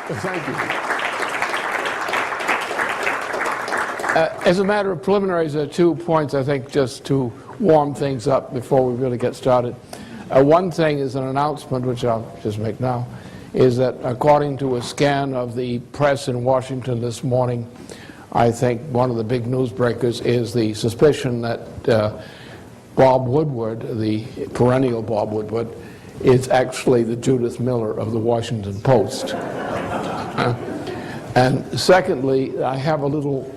Thank you. As a matter of preliminaries, there are 2 points, I think, just to warm things up before we really get started. One thing is an announcement, which I'll just make now, is that according to a scan of the press in Washington this morning, I think one of the big newsbreakers is the suspicion that Bob Woodward, the perennial Bob Woodward, is actually the Judith Miller of the Washington Post. And secondly, I have a little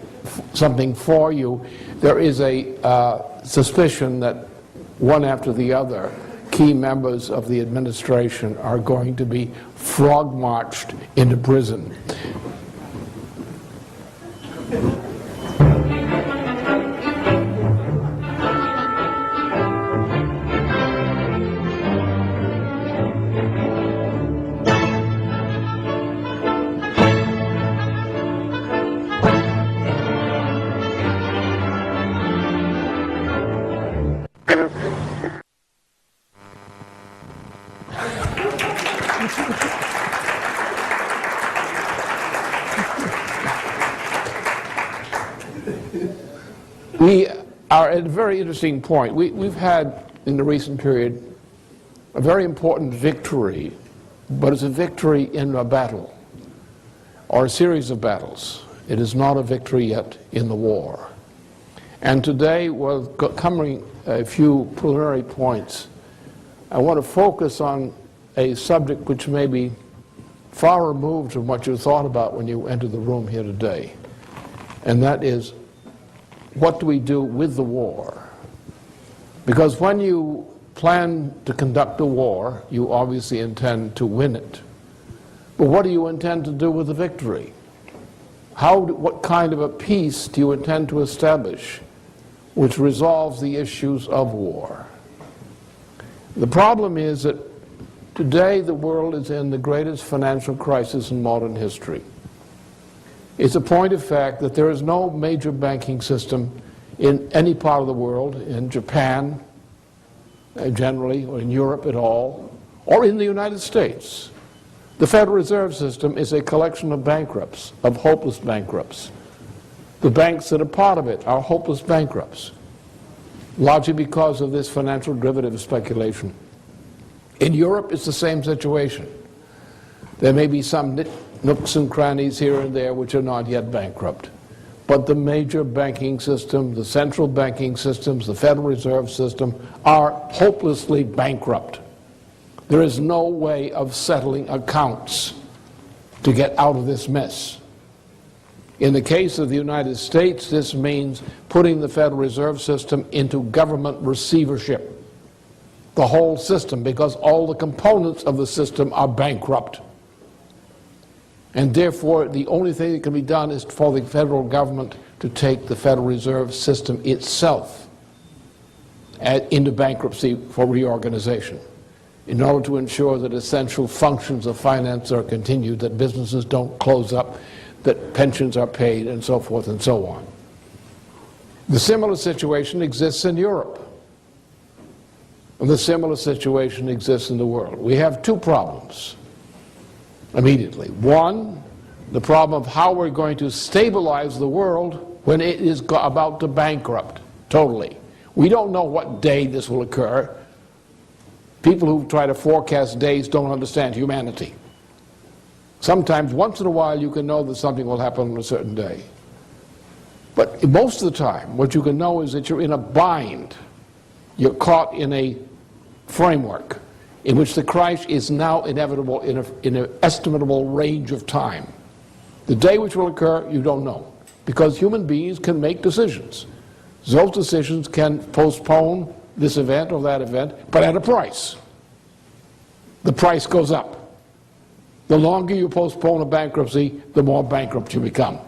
something for you. There is a suspicion that one after the other, key members of the administration are going to be frog-marched into prison. We are at a very interesting point. We've had, in the recent period, a very important victory, but it's a victory in a battle, or a series of battles. It is not a victory yet in the war. And today, we're covering a few preliminary points. I want to focus on a subject which may be far removed from what you thought about when you entered the room here today, and that is, what do we do with the war? Because when you plan to conduct a war, you obviously intend to win it. But what do you intend to do with the victory? What kind of a peace do you intend to establish which resolves the issues of war? The problem is that today the world is in the greatest financial crisis in modern history. It's a point of fact that there is no major banking system in any part of the world, in Japan generally, or in Europe at all, or in the United States. The Federal Reserve System is a collection of bankrupts, of hopeless bankrupts. The banks that are part of it are hopeless bankrupts, largely because of this financial derivative speculation. In Europe, it's the same situation. There may be some nooks and crannies here and there which are not yet bankrupt. But the major banking system, the central banking systems, the Federal Reserve System are hopelessly bankrupt. There is no way of settling accounts to get out of this mess. In the case of the United States, this means putting the Federal Reserve System into government receivership. The whole system, because all the components of the system are bankrupt. And therefore, the only thing that can be done is for the federal government to take the Federal Reserve System itself into bankruptcy for reorganization, in order to ensure that essential functions of finance are continued, that businesses don't close up, that pensions are paid, and so forth and so on. The similar situation exists in Europe. And the similar situation exists in the world. We have 2 problems immediately. One, the problem of how we're going to stabilize the world when it is about to bankrupt totally. We don't know what day this will occur. People who try to forecast days don't understand humanity. Sometimes, once in a while, you can know that something will happen on a certain day. But most of the time, what you can know is that you're in a bind. You're caught in a framework in which the crash is now inevitable in an estimable range of time. The day which will occur, you don't know, because human beings can make decisions. Those decisions can postpone this event or that event, but at a price. The price goes up. The longer you postpone a bankruptcy, the more bankrupt you become.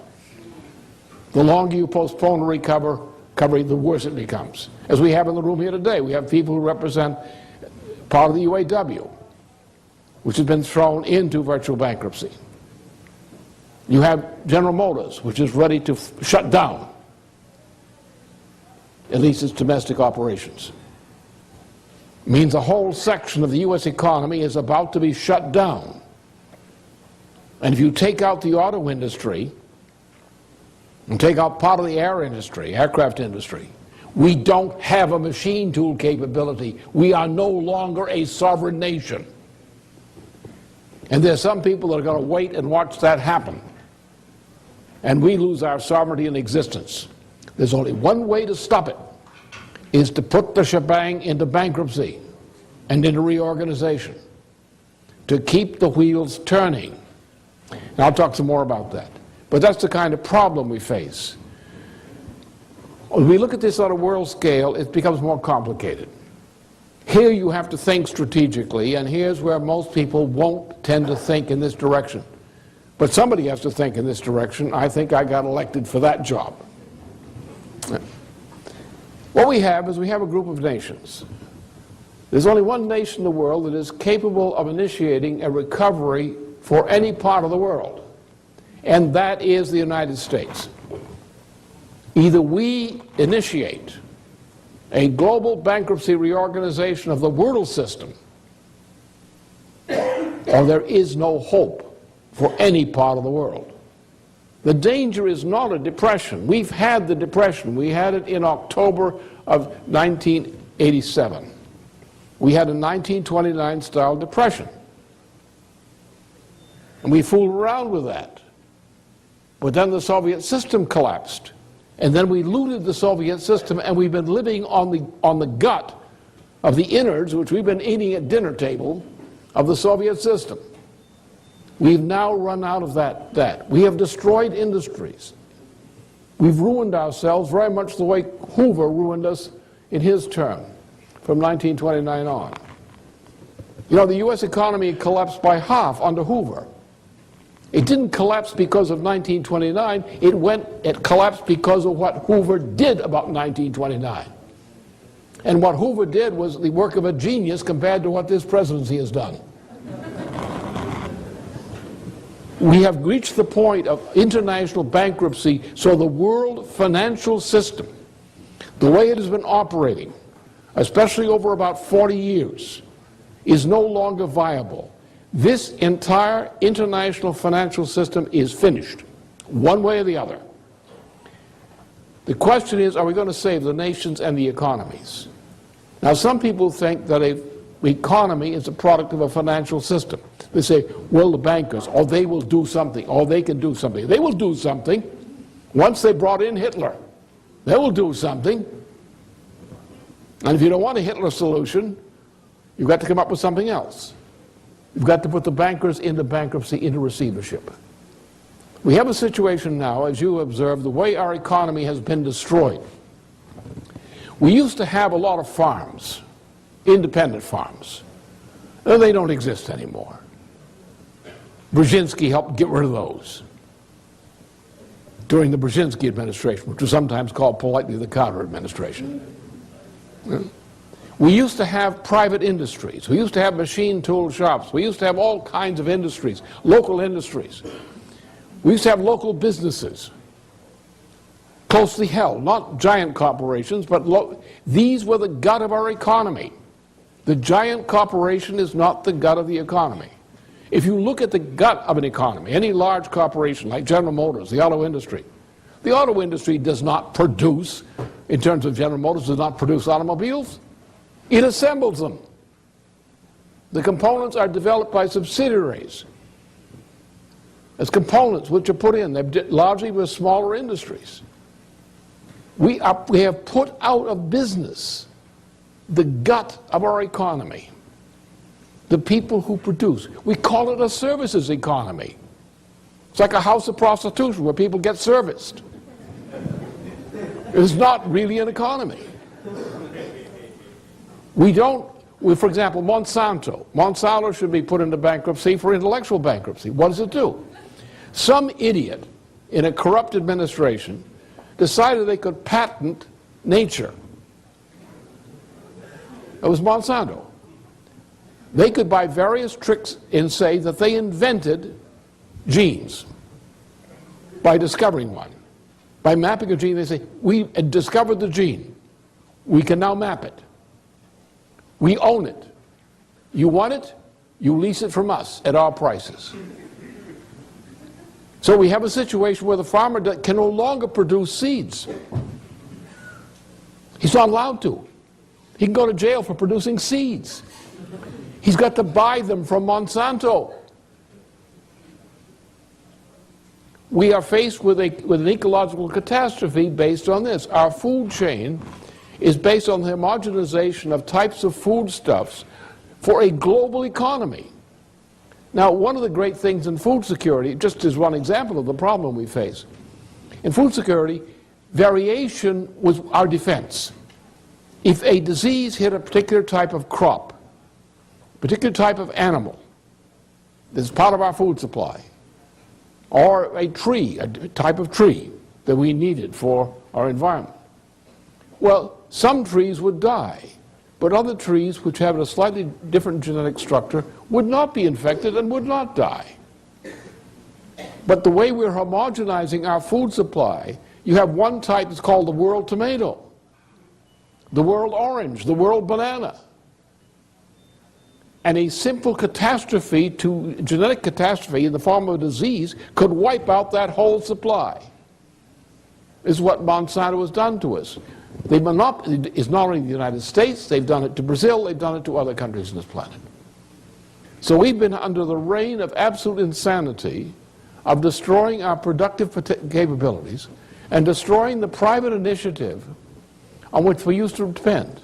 The longer you postpone a recovery, the worse it becomes. As we have in the room here today, we have people who represent part of the UAW, which has been thrown into virtual bankruptcy. You have General Motors, which is ready to shut down, at least its domestic operations. It means a whole section of the U.S. economy is about to be shut down. And if you take out the auto industry and take out part of the air industry, aircraft industry, we don't have a machine tool capability. We are no longer a sovereign nation. And there's some people that are going to wait and watch that happen. And we lose our sovereignty and existence. There's only one way to stop it, is to put the shebang into bankruptcy and into reorganization, to keep the wheels turning. And I'll talk some more about that. But that's the kind of problem we face. When we look at this on a world scale, it becomes more complicated. Here you have to think strategically, and here's where most people won't tend to think in this direction. But somebody has to think in this direction. I think I got elected for that job. What we have is we have a group of nations. There's only one nation in the world that is capable of initiating a recovery for any part of the world, and that is the United States. Either we initiate a global bankruptcy reorganization of the world system, or there is no hope for any part of the world. The danger is not a depression. We've had the depression. We had it in October of 1987. We had a 1929 style depression. And we fooled around with that. But then the Soviet system collapsed. And then we looted the Soviet system, and we've been living on the gut of the innards, which we've been eating at dinner table, of the Soviet system. We've now run out of that. We have destroyed industries. We've ruined ourselves very much the way Hoover ruined us in his term from 1929 on. You know, the U.S. economy collapsed by half under Hoover. It didn't collapse because of 1929. It collapsed because of what Hoover did about 1929. And what Hoover did was the work of a genius compared to what this presidency has done. We have reached the point of international bankruptcy, so the world financial system, the way it has been operating, especially over about 40 years, is no longer viable. This entire international financial system is finished, one way or the other. The question is, are we going to save the nations and the economies? Now, some people think that an economy is a product of a financial system. They say, well, the bankers, or they will do something, or they can do something. They will do something. Once they brought in Hitler, they will do something. And if you don't want a Hitler solution, you've got to come up with something else. You've got to put the bankers into bankruptcy, into receivership. We have a situation now, as you observe, the way our economy has been destroyed. We used to have a lot of farms, independent farms. They don't exist anymore. Brzezinski helped get rid of those during the Brzezinski administration, which was sometimes called politely the Carter administration. We used to have private industries. We used to have machine tool shops. We used to have all kinds of industries, local industries. We used to have local businesses, closely held, not giant corporations, but these were the gut of our economy. The giant corporation is not the gut of the economy. If you look at the gut of an economy, any large corporation like General Motors, the auto industry does not produce, in terms of General Motors, does not produce automobiles. It assembles them. The components are developed by subsidiaries as components which are put in. They're largely with smaller industries. We have put out of business the gut of our economy, the people who produce. We call it a services economy. It's like a house of prostitution where people get serviced. It's not really an economy. For example, Monsanto. Monsanto should be put into bankruptcy for intellectual bankruptcy. What does it do? Some idiot in a corrupt administration decided they could patent nature. It was Monsanto. They could, by various tricks, say that they invented genes by discovering one. By mapping a gene, they say, we discovered the gene. We can now map it. We own it. You want it? You lease it from us at our prices. So we have a situation where the farmer can no longer produce seeds. He's not allowed to. He can go to jail for producing seeds. He's got to buy them from Monsanto. We are faced with an ecological catastrophe based on this. Our food chain is based on the homogenization of types of foodstuffs for a global economy. Now, one of the great things in food security, just as one example of the problem we face, in food security, variation was our defense. If a disease hit a particular type of crop, particular type of animal, this is part of our food supply, or a tree, a type of tree that we needed for our environment. Well, some trees would die, but other trees which have a slightly different genetic structure would not be infected and would not die. But the way we're homogenizing our food supply, you have one type that's called the world tomato, the world orange, the world banana. And a simple catastrophe, genetic catastrophe in the form of a disease, could wipe out that whole supply. This is what Monsanto has done to us. The monopoly is not only the United States, they've done it to Brazil, they've done it to other countries on this planet. So we've been under the reign of absolute insanity, of destroying our productive capabilities, and destroying the private initiative on which we used to depend,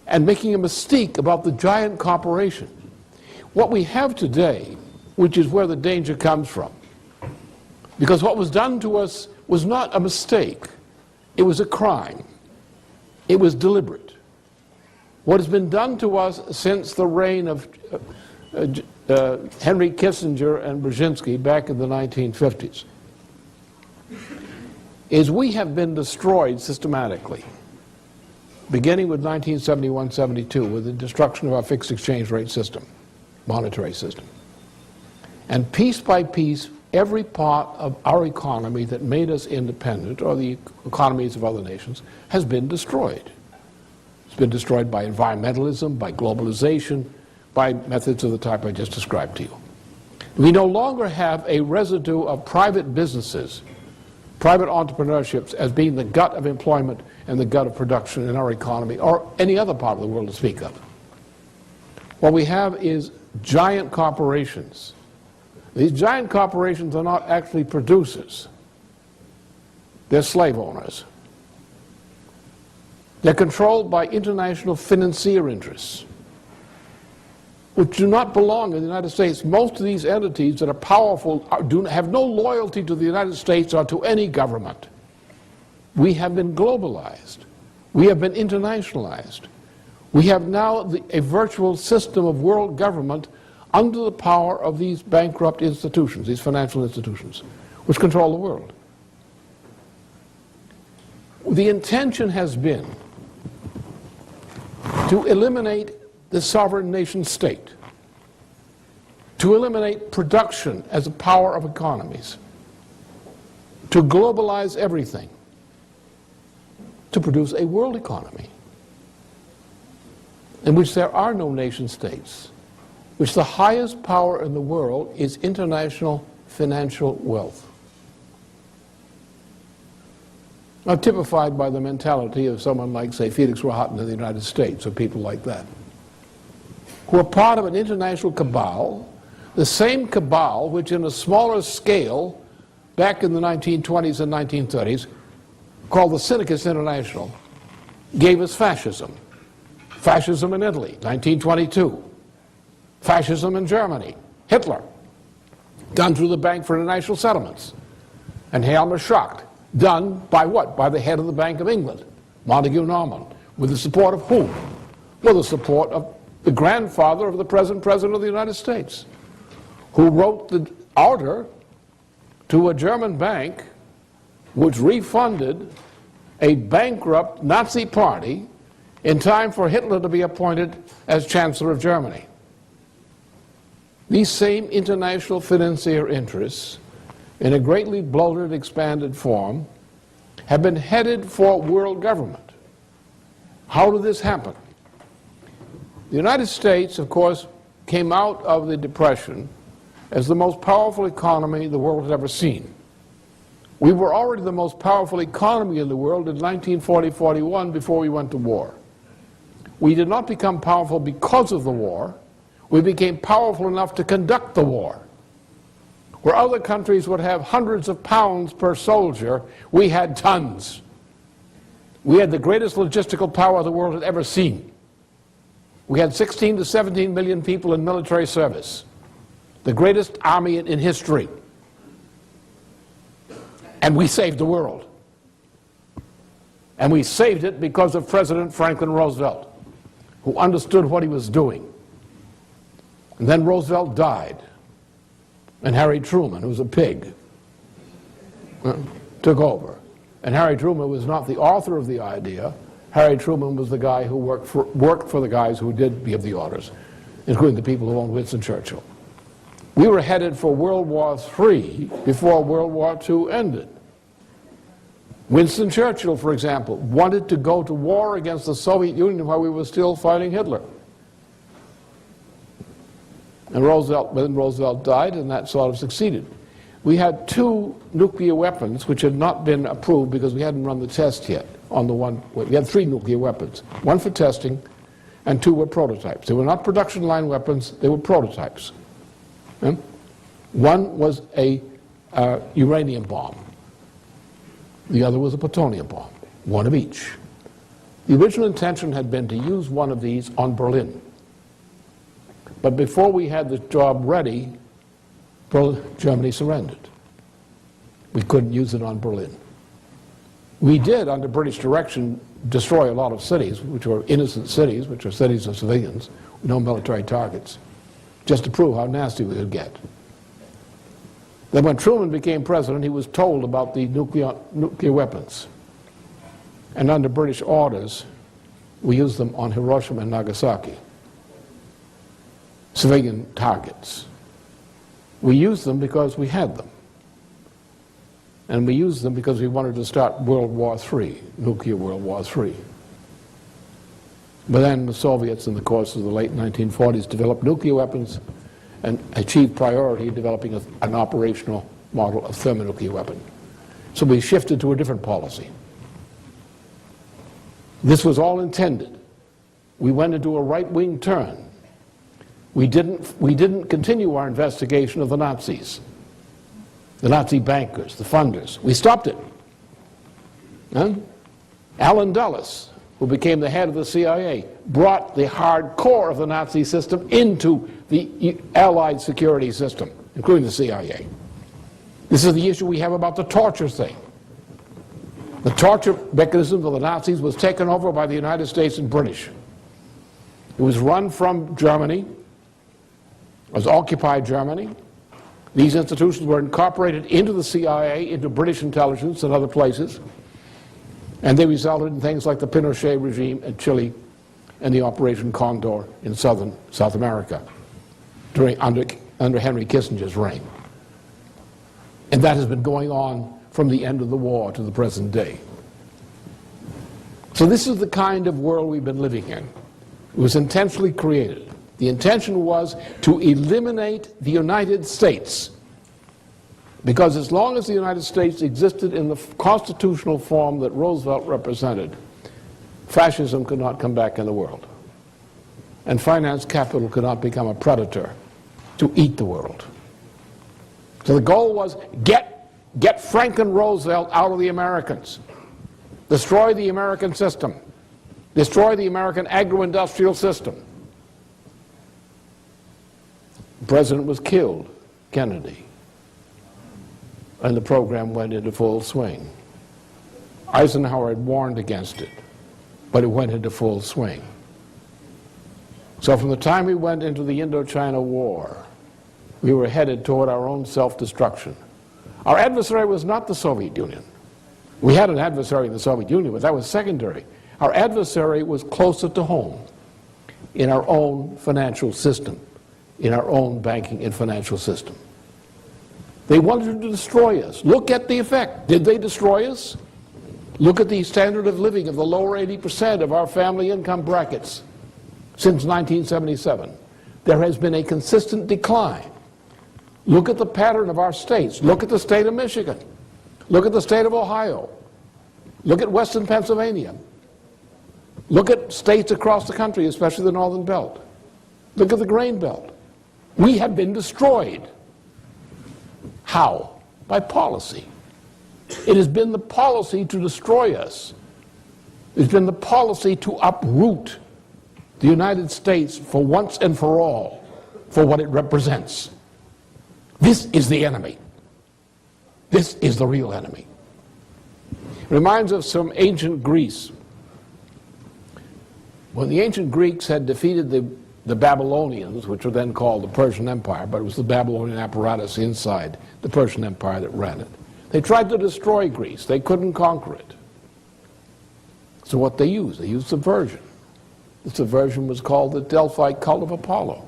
and making a mystique about the giant corporation. What we have today, which is where the danger comes from, because what was done to us was not a mistake, it was a crime. It was deliberate. What has been done to us since the reign of Henry Kissinger and Brzezinski back in the 1950s is we have been destroyed systematically, beginning with 1971-72 with the destruction of our fixed exchange rate system, monetary system. And piece by piece, every part of our economy that made us independent, or the economies of other nations, has been destroyed. It's been destroyed by environmentalism, by globalization, by methods of the type I just described to you. We no longer have a residue of private businesses, private entrepreneurships as being the gut of employment and the gut of production in our economy, or any other part of the world to speak of. What we have is giant corporations. These giant corporations are not actually producers. They're slave owners. They're controlled by international financier interests, which do not belong in the United States. Most of these entities that are powerful have no loyalty to the United States or to any government. We have been globalized. We have been internationalized. We have now a virtual system of world government under the power of these bankrupt institutions, these financial institutions, which control the world. The intention has been to eliminate the sovereign nation state, to eliminate production as a power of economies, to globalize everything, to produce a world economy in which there are no nation states, which the highest power in the world is international financial wealth. Now, typified by the mentality of someone like, say, Felix Rohatyn in the United States, or people like that, who are part of an international cabal, the same cabal which in a smaller scale, back in the 1920s and 1930s, called the Syndicus International, gave us fascism. Fascism in Italy, 1922. Fascism in Germany, Hitler, done through the Bank for International Settlements. And Helmer Schacht, done by what? By the head of the Bank of England, Montague Norman, with the support of whom? With the support of the grandfather of the present President of the United States, who wrote the order to a German bank which refunded a bankrupt Nazi party in time for Hitler to be appointed as Chancellor of Germany. These same international financier interests, in a greatly bloated, expanded form, have been headed for world government. How did this happen? The United States, of course, came out of the Depression as the most powerful economy the world had ever seen. We were already the most powerful economy in the world in 1940-41 before we went to war. We did not become powerful because of the war. We became powerful enough to conduct the war. Where other countries would have hundreds of pounds per soldier, we had tons. We had the greatest logistical power the world had ever seen. We had 16 to 17 million people in military service, the greatest army in history. And we saved the world. And we saved it because of President Franklin Roosevelt, who understood what he was doing. And then Roosevelt died, and Harry Truman, who was a pig, took over. And Harry Truman was not the author of the idea. Harry Truman was the guy who worked for the guys who did give the orders, including the people who owned Winston Churchill. We were headed for World War III before World War II ended. Winston Churchill, for example, wanted to go to war against the Soviet Union while we were still fighting Hitler. And Roosevelt died, and that sort of succeeded. We had 2 nuclear weapons which had not been approved because we hadn't run the test yet on the one. We had 3 nuclear weapons, 1 for testing, and 2 were prototypes. They were not production line weapons, they were prototypes. One was a uranium bomb. The other was a plutonium bomb, 1 of each. The original intention had been to use one of these on Berlin. But before we had the job ready, Germany surrendered. We couldn't use it on Berlin. We did, under British direction, destroy a lot of cities, which were innocent cities, which are cities of civilians, with no military targets, just to prove how nasty we could get. Then when Truman became president, he was told about the nuclear weapons. And under British orders, we used them on Hiroshima and Nagasaki, civilian targets. We used them because we had them. And we used them because we wanted to start World War III, nuclear World War III. But then the Soviets, in the course of the late 1940s, developed nuclear weapons and achieved priority in developing an operational model of thermonuclear weapon. So we shifted to a different policy. This was all intended. We went into a right-wing turn. We didn't continue our investigation of the Nazis, the Nazi bankers, the funders. We stopped it. Allen Dulles, who became the head of the CIA, brought the hardcore of the Nazi system into the Allied security system, including the CIA. This is the issue we have about the torture thing. The torture mechanism of the Nazis was taken over by the United States and British. It was run from Germany. It was occupied Germany. These institutions were incorporated into the CIA, into British intelligence and other places. And they resulted in things like the Pinochet regime in Chile and the Operation Condor in South America under Henry Kissinger's reign. And that has been going on from the end of the war to the present day. So this is the kind of world we've been living in. It was intentionally created. The intention was to eliminate the United States, because as long as the United States existed in the constitutional form that Roosevelt represented, fascism could not come back in the world. And finance capital could not become a predator to eat the world. So the goal was get Franklin Roosevelt out of the Americans. Destroy the American system. Destroy the American agro-industrial system. The president was killed, Kennedy, and the program went into full swing. Eisenhower had warned against it, but it went into full swing. So from the time we went into the Indochina War, we were headed toward our own self-destruction. Our adversary was not the Soviet Union. We had an adversary in the Soviet Union, but that was secondary. Our adversary was closer to home, in our own financial system, in our own banking and financial system. They wanted to destroy us. Look at the effect. Did they destroy us? Look at the standard of living of the lower 80% of our family income brackets since 1977. There has been a consistent decline. Look at the pattern of our states. Look at the state of Michigan. Look at the state of Ohio. Look at Western Pennsylvania. Look at states across the country, especially the Northern Belt. Look at the Grain Belt. We have been destroyed. How? By policy. It has been the policy to destroy us. It's been the policy to uproot the United States for once and for all for what it represents. This is the enemy. This is the real enemy. It reminds us of some ancient Greece. When the ancient Greeks had defeated the Babylonians, which were then called the Persian Empire, but it was the Babylonian apparatus inside the Persian Empire that ran it. They tried to destroy Greece. They couldn't conquer it. So what they used subversion. The subversion was called the Delphi cult of Apollo.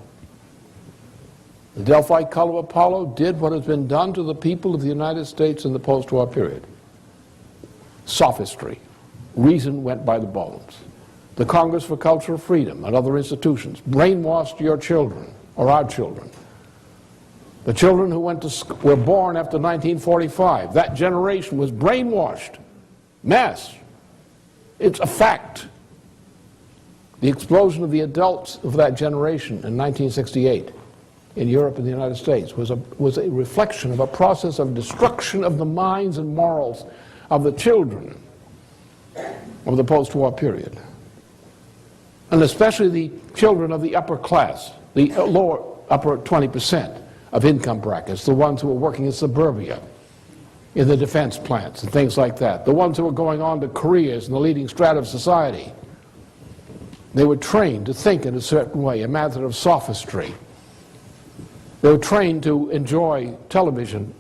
The Delphi cult of Apollo did what has been done to the people of the United States in the post-war period. Sophistry. Reason went by the bones. The Congress for Cultural Freedom and other institutions brainwashed your children, or our children. The children who were born after 1945, that generation was brainwashed. Mass. It's a fact. The explosion of the adults of that generation in 1968 in Europe and the United States was a reflection of a process of destruction of the minds and morals of the children of the post-war period. And especially the children of the upper class, the upper 20% of income brackets, the ones who were working in suburbia, in the defense plants and things like that, the ones who were going on to careers in the leading strata of society. They were trained to think in a certain way, a method of sophistry. They were trained to enjoy television,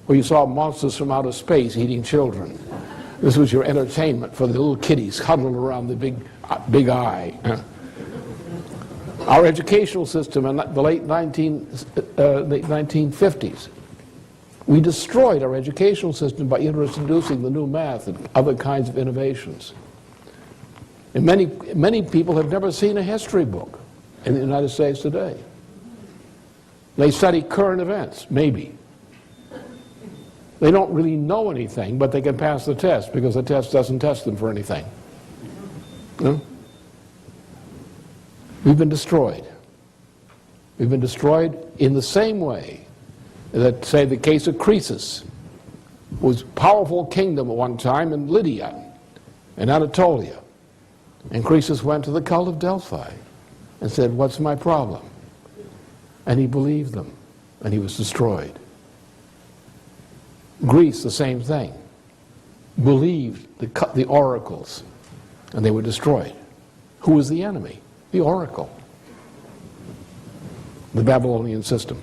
where you saw monsters from outer space eating children. This was your entertainment for the little kiddies huddled around the big eye. Our educational system in the late 1950s, we destroyed our educational system by introducing the new math and other kinds of innovations. And many people have never seen a history book in the United States today. They study current events, maybe. They don't really know anything, but they can pass the test because the test doesn't test them for anything. No? We've been destroyed. We've been destroyed in the same way that, say, the case of Croesus was a powerful kingdom at one time in Lydia, in Anatolia. And Croesus went to the cult of Delphi and said, "What's my problem?" And he believed them, and he was destroyed. Greece, the same thing. Believed the oracles, and they were destroyed. Who was the enemy? The oracle. The Babylonian system.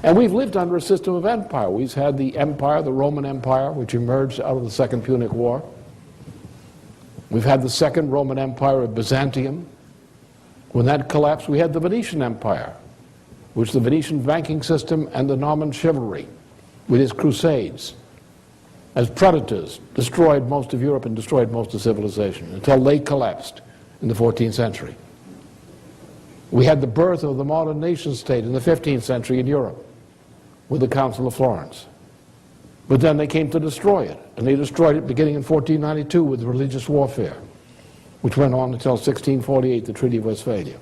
And we've lived under a system of empire. We've had the empire, the Roman Empire, which emerged out of the Second Punic War. We've had the Second Roman Empire of Byzantium. When that collapsed, we had the Venetian Empire, which the Venetian banking system and the Norman chivalry, with its crusades, as predators, destroyed most of Europe and destroyed most of civilization until they collapsed in the 14th century. We had the birth of the modern nation state in the 15th century in Europe with the Council of Florence. But then they came to destroy it, and they destroyed it beginning in 1492 with religious warfare, which went on until 1648, the Treaty of Westphalia.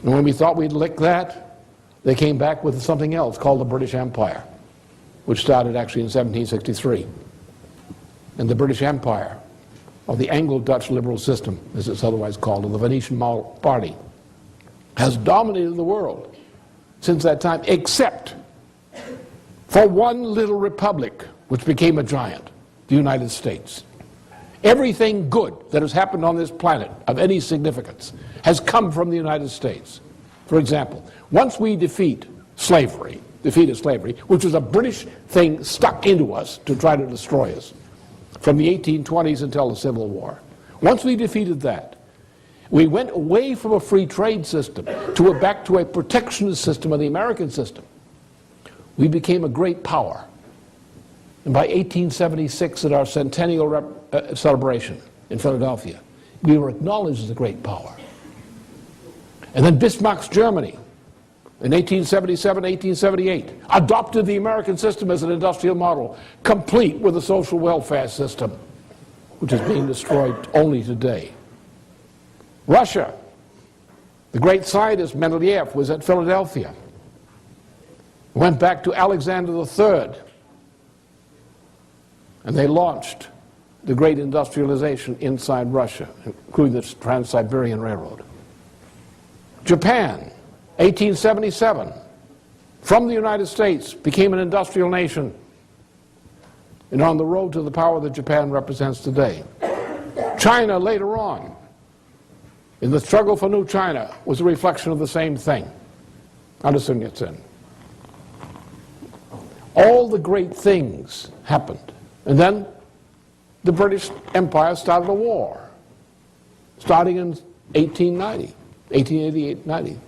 And when we thought we'd lick that, they came back with something else called the British Empire, which started actually in 1763. And the British Empire, or the Anglo-Dutch liberal system, as it's otherwise called, or the Venetian Party, has dominated the world since that time, except for one little republic, which became a giant, the United States. Everything good that has happened on this planet of any significance has come from the United States. For example, once we defeated slavery, which was a British thing stuck into us to try to destroy us, from the 1820s until the Civil War. Once we defeated that, we went away from a free trade system back to a protectionist system of the American system. We became a great power. And by 1876, at our centennial celebration in Philadelphia, we were acknowledged as a great power. And then Bismarck's Germany in 1877, 1878, adopted the American system as an industrial model, complete with a social welfare system, which is being destroyed only today. Russia, the great scientist Mendeleev was at Philadelphia, went back to Alexander III, and they launched the great industrialization inside Russia, including the Trans-Siberian Railroad. Japan, 1877, from the United States, became an industrial nation and on the road to the power that Japan represents today. China, later on, in the struggle for New China, was a reflection of the same thing under Sun Yat-sen. All the great things happened. And then the British Empire started a war, starting in 1890, 1888-90.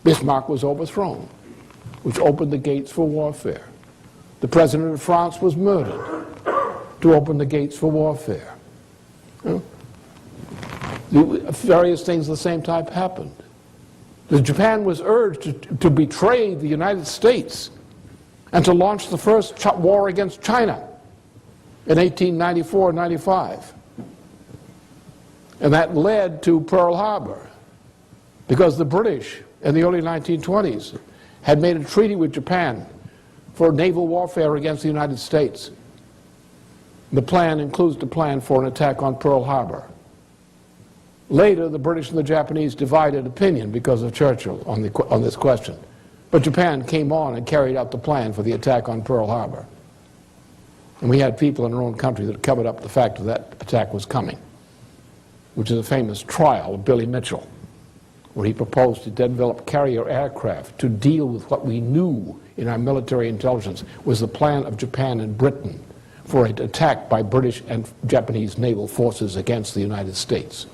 Bismarck was overthrown, which opened the gates for warfare. The president of France was murdered to open the gates for warfare. Various things of the same type happened. Japan was urged to betray the United States and to launch the first war against China in 1894-95. And that led to Pearl Harbor, because the British in the early 1920s had made a treaty with Japan for naval warfare against the United States. The plan includes the plan for an attack on Pearl Harbor. Later, the British and the Japanese divided opinion because of Churchill on this question. But Japan came on and carried out the plan for the attack on Pearl Harbor. And we had people in our own country that covered up the fact that that attack was coming, which is a famous trial of Billy Mitchell, where he proposed to develop carrier aircraft to deal with what we knew in our military intelligence was the plan of Japan and Britain for an attack by British and Japanese naval forces against the United States.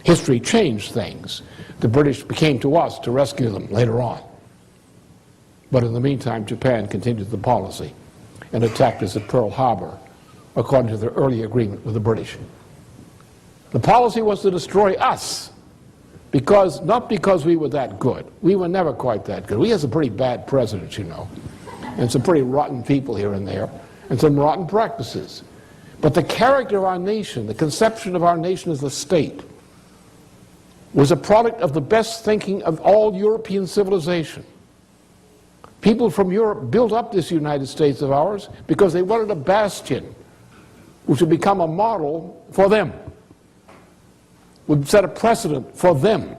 History changed things. The British came to us to rescue them later on. But in the meantime, Japan continued the policy and attacked us at Pearl Harbor, according to their early agreement with the British. The policy was to destroy us, not because we were that good. We were never quite that good. We had some pretty bad presidents, you know, and some pretty rotten people here and there, and some rotten practices. But the character of our nation, the conception of our nation as a state, was a product of the best thinking of all European civilization. People from Europe built up this United States of ours because they wanted a bastion which would become a model for them, would set a precedent for them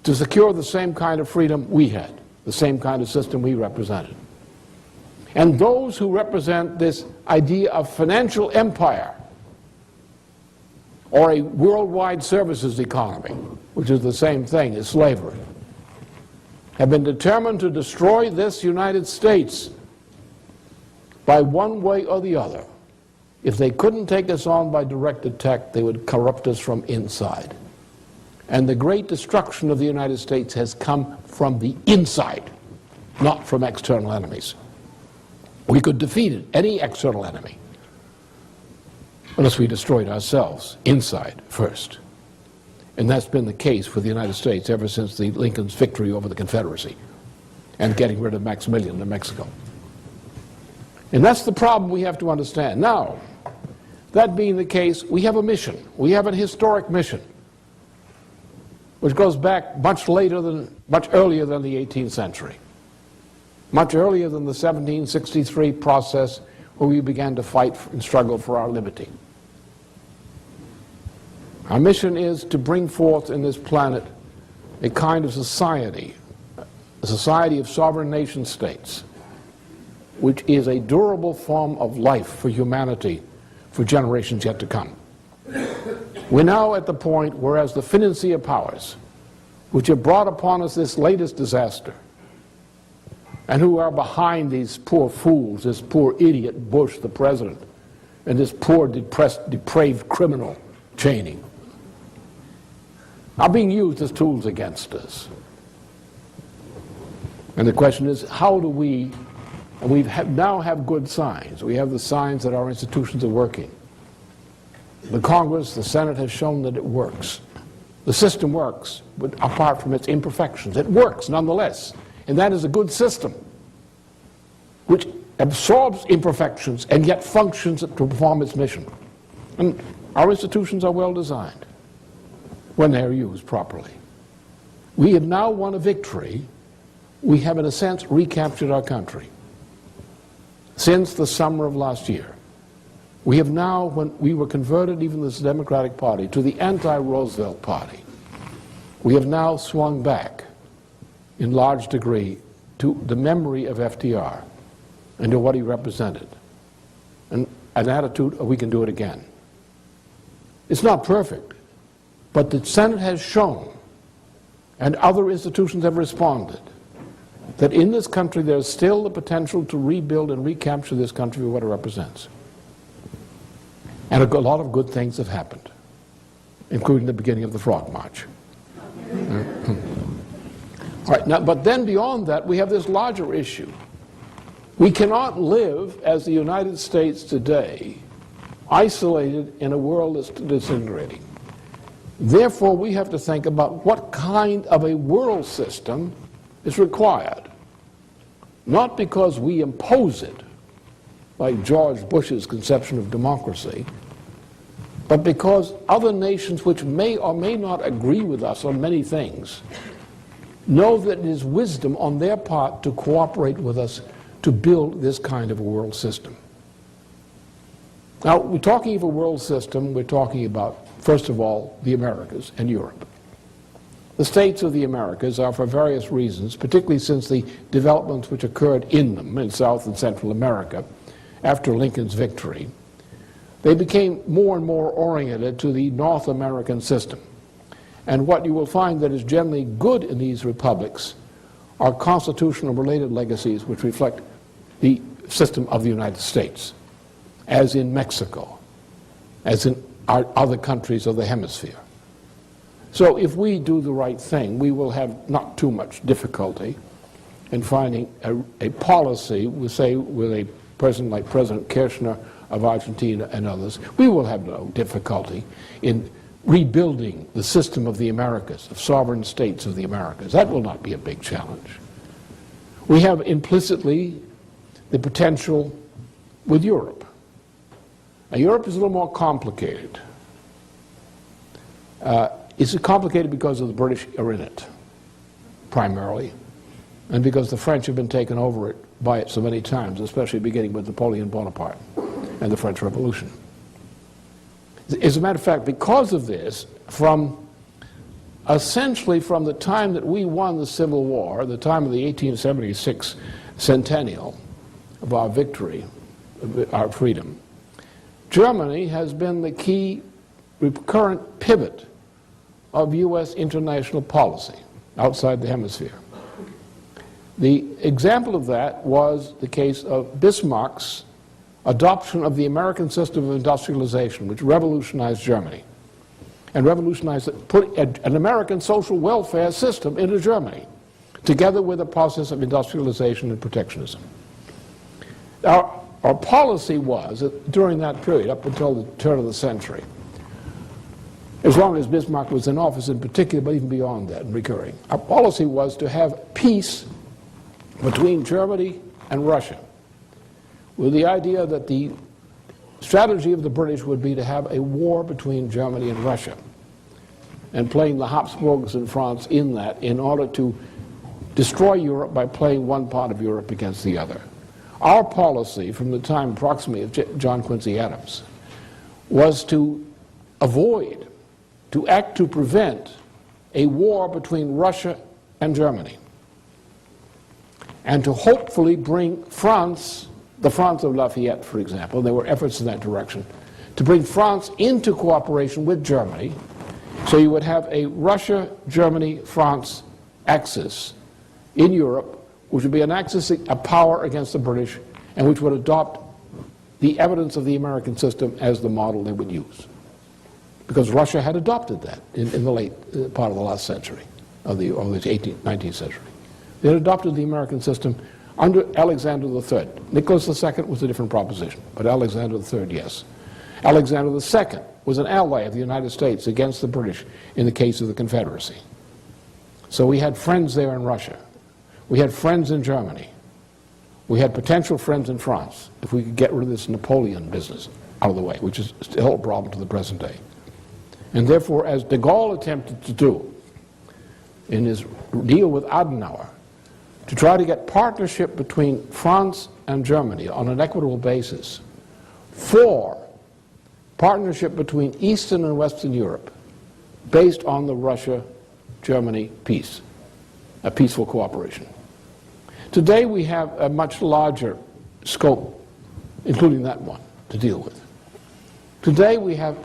to secure the same kind of freedom we had, the same kind of system we represented. And those who represent this idea of financial empire or a worldwide services economy, which is the same thing as slavery, have been determined to destroy this United States by one way or the other. If they couldn't take us on by direct attack, they would corrupt us from inside. And the great destruction of the United States has come from the inside, not from external enemies. We could defeat any external enemy unless we destroyed ourselves inside first. And that's been the case for the United States ever since Lincoln's victory over the Confederacy and getting rid of Maximilian in Mexico. And that's the problem we have to understand. Now, that being the case, we have a mission. We have a historic mission, which goes back much earlier than the 18th century, much earlier than the 1763 process where we began to fight and struggle for our liberty. Our mission is to bring forth in this planet a kind of society, a society of sovereign nation states, which is a durable form of life for humanity for generations yet to come. We're now at the point where, as the financier powers, which have brought upon us this latest disaster, and who are behind these poor fools, this poor idiot Bush, the president, and this poor depraved criminal Cheney, are being used as tools against us. And the question is, how do we, and we now have good signs. We have the signs that our institutions are working. The Congress, the Senate has shown that it works. The system works, but apart from its imperfections. It works nonetheless. And that is a good system, which absorbs imperfections and yet functions to perform its mission. And our institutions are well designed when they are used properly. We have now won a victory. We have, in a sense, recaptured our country. Since the summer of last year, we have now, when we were converted, even this Democratic Party, to the anti-Roosevelt Party, we have now swung back in large degree to the memory of FDR and to what he represented, and an attitude of we can do it again. It's not perfect, but the Senate has shown, and other institutions have responded, that in this country there's still the potential to rebuild and recapture this country for what it represents. And a lot of good things have happened, including the beginning of the Frog March. All right, now, but then beyond that, we have this larger issue. We cannot live as the United States today, isolated in a world that's disintegrating. Therefore, we have to think about what kind of a world system is required. Not because we impose it, like George Bush's conception of democracy, but because other nations which may or may not agree with us on many things know that it is wisdom on their part to cooperate with us to build this kind of a world system. Now, we're talking of a world system, we're talking about, first of all, the Americas and Europe. The states of the Americas are, for various reasons, particularly since the developments which occurred in them, in South and Central America, after Lincoln's victory, they became more and more oriented to the North American system. And what you will find that is generally good in these republics are constitutional related legacies which reflect the system of the United States, as in Mexico, as in our other countries of the hemisphere. So if we do the right thing, we will have not too much difficulty in finding a policy, we say, with a president like President Kirchner of Argentina and others. We will have no difficulty in rebuilding the system of the Americas, of sovereign states of the Americas. That will not be a big challenge. We have implicitly the potential with Europe. Now, Europe is a little more complicated. It's complicated because of the British are in it, primarily, and because the French have been taken over by it so many times, especially beginning with Napoleon Bonaparte and the French Revolution. As a matter of fact, because of this, essentially from the time that we won the Civil War, the time of the 1876 centennial of our victory, our freedom, Germany has been the key recurrent pivot of U.S. international policy outside the hemisphere. The example of that was the case of Bismarck's adoption of the American system of industrialization, which revolutionized Germany and put an American social welfare system into Germany, together with a process of industrialization and protectionism. Our policy was, during that period, up until the turn of the century, as long as Bismarck was in office in particular, but even beyond that and recurring, our policy was to have peace between Germany and Russia, with the idea that the strategy of the British would be to have a war between Germany and Russia, and playing the Habsburgs in France in that, in order to destroy Europe by playing one part of Europe against the other. Our policy, from the time approximately of John Quincy Adams, was to avoid, to act to prevent a war between Russia and Germany, and to hopefully bring France, the France of Lafayette, for example, there were efforts in that direction, to bring France into cooperation with Germany, so you would have a Russia, Germany, France axis in Europe, which would be an axis of power against the British, and which would adopt the evidence of the American system as the model they would use. Because Russia had adopted that in the late part of the last century, of the 19th century. They had adopted the American system under Alexander III. Nicholas II was a different proposition, but Alexander III, yes. Alexander II was an ally of the United States against the British in the case of the Confederacy. So we had friends there in Russia. We had friends in Germany. We had potential friends in France if we could get rid of this Napoleon business out of the way, which is still a problem to the present day. And therefore, as de Gaulle attempted to do in his deal with Adenauer, to try to get partnership between France and Germany on an equitable basis for partnership between Eastern and Western Europe based on the Russia-Germany peace, a peaceful cooperation. Today we have a much larger scope, including that one, to deal with. Today we have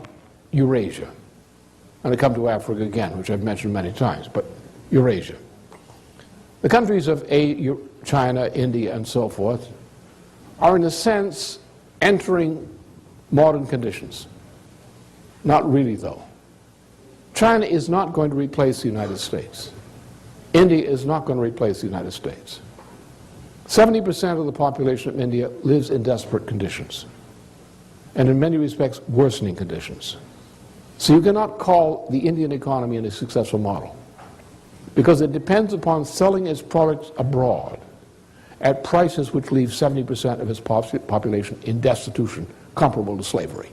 Eurasia. And I come to Africa again, which I've mentioned many times, but Eurasia. The countries of China, India, and so forth are in a sense entering modern conditions. Not really, though. China is not going to replace the United States. India is not going to replace the United States. 70% of the population of India lives in desperate conditions, and in many respects, worsening conditions. So you cannot call the Indian economy a successful model, because it depends upon selling its products abroad at prices which leave 70% of its population in destitution comparable to slavery.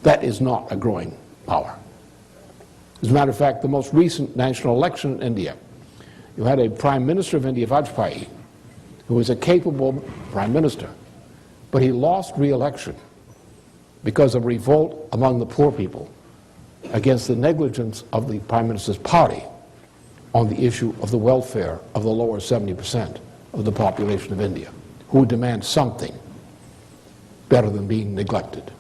That is not a growing power. As a matter of fact, the most recent national election in India, you had a Prime Minister of India, Vajpayee, who was a capable Prime Minister, but he lost re-election because of revolt among the poor people against the negligence of the Prime Minister's party on the issue of the welfare of the lower 70% of the population of India, who demand something better than being neglected.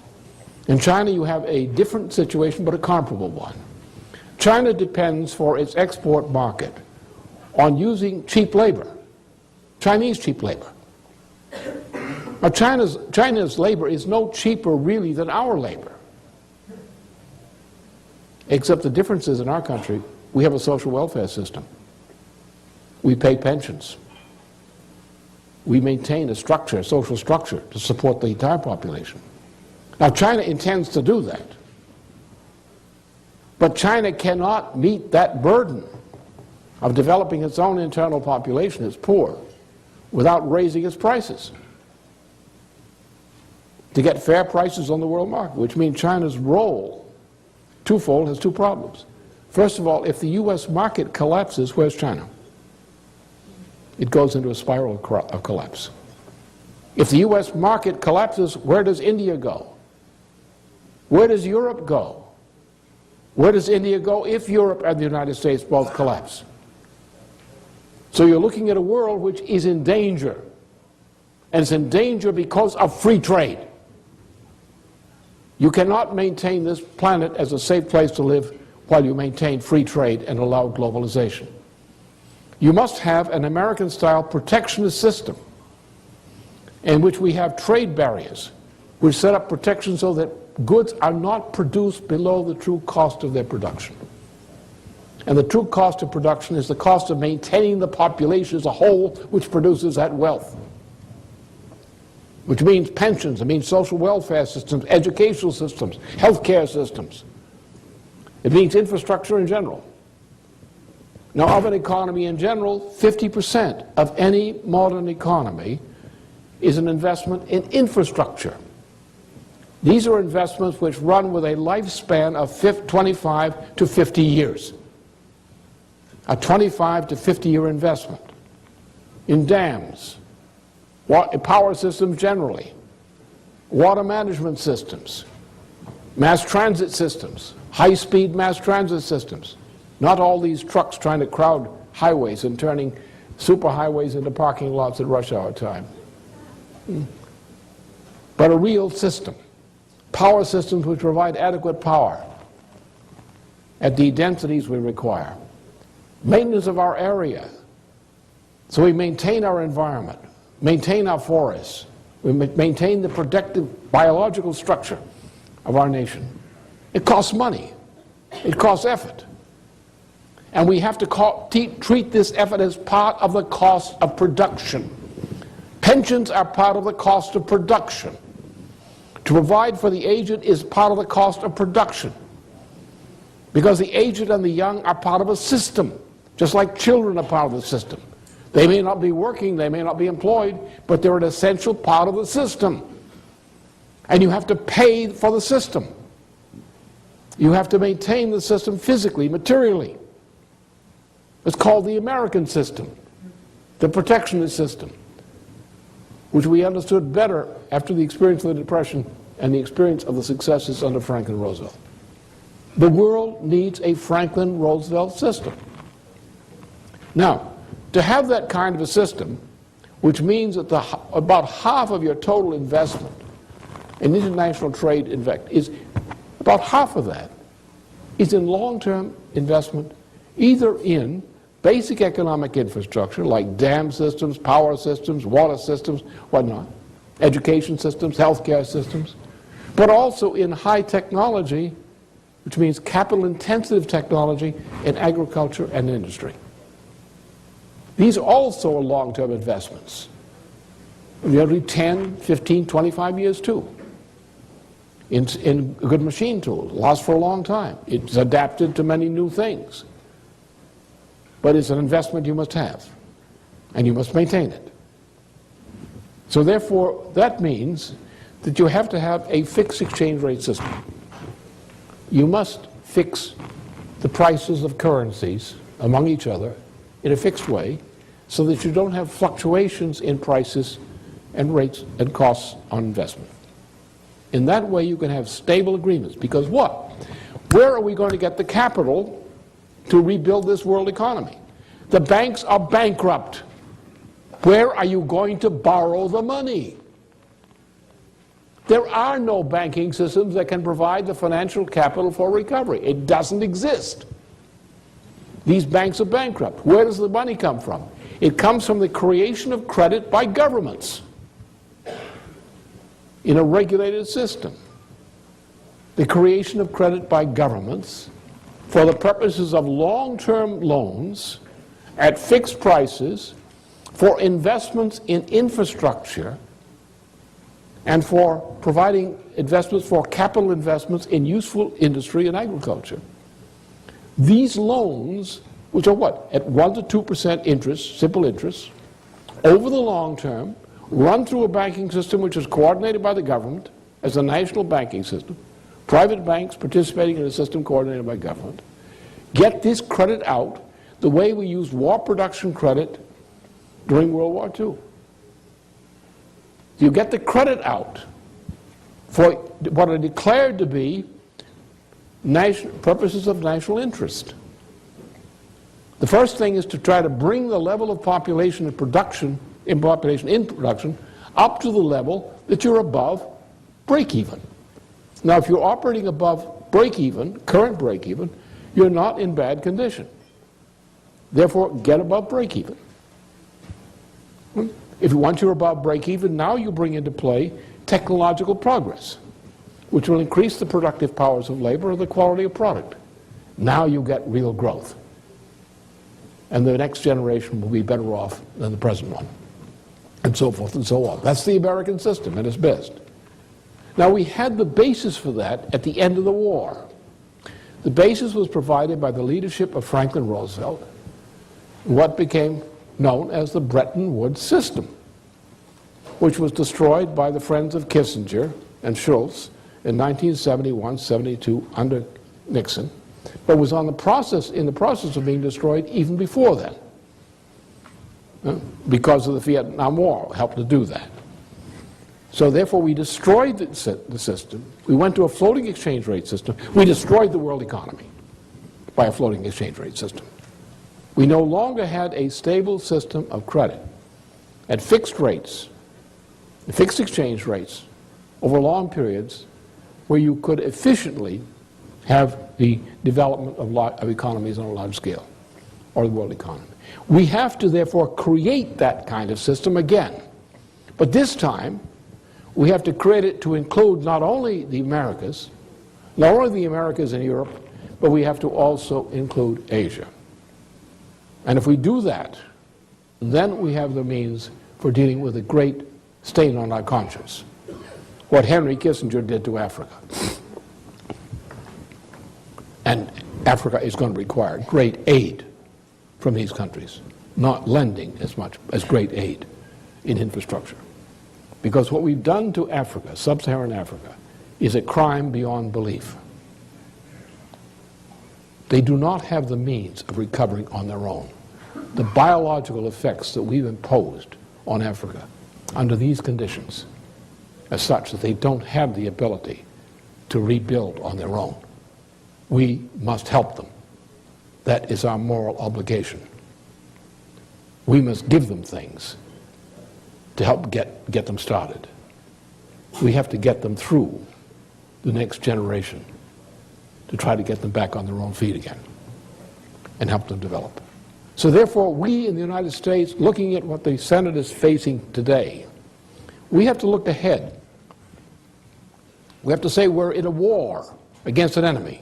In China, you have a different situation, but a comparable one. China depends for its export market on using cheap labor, Chinese cheap labor. Now, China's labor is no cheaper really than our labor, except the difference is in our country, we have a social welfare system. We pay pensions. We maintain a structure, a social structure, to support the entire population. Now, China intends to do that. But China cannot meet that burden of developing its own internal population, its poor, without raising its prices to get fair prices on the world market, which means China's role, twofold, has two problems. First of all, if the U.S. market collapses, where's China? It goes into a spiral of collapse. If the U.S. market collapses, where does India go? Where does Europe go? Where does India go if Europe and the United States both collapse? So you're looking at a world which is in danger. And it's in danger because of free trade. You cannot maintain this planet as a safe place to live while you maintain free trade and allow globalization. You must have an American-style protectionist system in which we have trade barriers, which set up protection so that goods are not produced below the true cost of their production. And the true cost of production is the cost of maintaining the population as a whole, which produces that wealth. Which means pensions, it means social welfare systems, educational systems, healthcare systems. It means infrastructure in general. Now, of an economy in general, 50% of any modern economy is an investment in infrastructure. These are investments which run with a lifespan of 25 to 50 years. A 25 to 50-year investment in dams, power systems generally, water management systems, mass transit systems, high-speed mass transit systems. Not all these trucks trying to crowd highways and turning superhighways into parking lots at rush hour time. But a real system. Power systems which provide adequate power at the densities we require. Maintenance of our area, so we maintain our environment, maintain our forests, we maintain the protective biological structure of our nation. It costs money, it costs effort, and we have to treat this effort as part of the cost of production. Pensions are part of the cost of production. To provide for the aged is part of the cost of production, because the aged and the young are part of a system, just like children are part of the system. They may not be working, they may not be employed, but they're an essential part of the system. And you have to pay for the system. You have to maintain the system physically, materially. It's called the American system, the protectionist system, which we understood better after the experience of the Depression and the experience of the successes under Franklin Roosevelt. The world needs a Franklin Roosevelt system. Now, to have that kind of a system, which means that about half of your total investment in international trade is about half of that is in long-term investment, either in basic economic infrastructure like dam systems, power systems, water systems, whatnot, education systems, healthcare systems, but also in high technology, which means capital-intensive technology in agriculture and industry. These also are long-term investments. Usually 10, 15, 25 years too. In good machine tools, lasts for a long time. It's adapted to many new things. But it's an investment you must have, and you must maintain it. So therefore, that means that you have to have a fixed exchange rate system. You must fix the prices of currencies among each other in a fixed way, so that you don't have fluctuations in prices and rates and costs on investment. In that way you can have stable agreements, because what? Where are we going to get the capital to rebuild this world economy? The banks are bankrupt. Where are you going to borrow the money? There are no banking systems that can provide the financial capital for recovery. It doesn't exist. These banks are bankrupt. Where does the money come from? It comes from the creation of credit by governments in a regulated system. The creation of credit by governments for the purposes of long-term loans at fixed prices for investments in infrastructure and for providing investments for capital investments in useful industry and agriculture. These loans, which are what? At 1 to 2% interest, simple interest, over the long term, run through a banking system which is coordinated by the government as a national banking system, private banks participating in a system coordinated by government, get this credit out the way we used war production credit during World War II. You get the credit out for what are declared to be purposes of national interest. The first thing is to try to bring the level of population in production up to the level that you're above break-even. Now, if you're operating above break-even, current break-even, you're not in bad condition. Therefore, get above break-even. Once you're above break-even, now you bring into play technological progress, which will increase the productive powers of labor or the quality of product. Now you get real growth. And the next generation will be better off than the present one. And so forth and so on. That's the American system at its best. Now, we had the basis for that at the end of the war. The basis was provided by the leadership of Franklin Roosevelt, what became known as the Bretton Woods system, which was destroyed by the friends of Kissinger and Schultz in 1971-72 under Nixon, but was in the process of being destroyed even before then, because of the Vietnam War helped to do that. So therefore we destroyed the system. We went to a floating exchange rate system. We destroyed the world economy by a floating exchange rate system. We no longer had a stable system of credit at fixed rates, fixed exchange rates over long periods, where you could efficiently have the development of economies on a large scale, or the world economy. We have to therefore create that kind of system again. But this time, we have to create it to include not only the Americas, not only the Americas and Europe, but we have to also include Asia. And if we do that, then we have the means for dealing with a great stain on our conscience, what Henry Kissinger did to Africa. And Africa is going to require great aid from these countries, not lending as much as great aid in infrastructure. Because what we've done to Africa, sub-Saharan Africa, is a crime beyond belief. They do not have the means of recovering on their own. The biological effects that we've imposed on Africa under these conditions are such that they don't have the ability to rebuild on their own. We must help them. That is our moral obligation. We must give them things to help get them started. We have to get them through the next generation to try to get them back on their own feet again and help them develop. So therefore, we in the United States, looking at what the Senate is facing today, we have to look ahead. We have to say we're in a war against an enemy.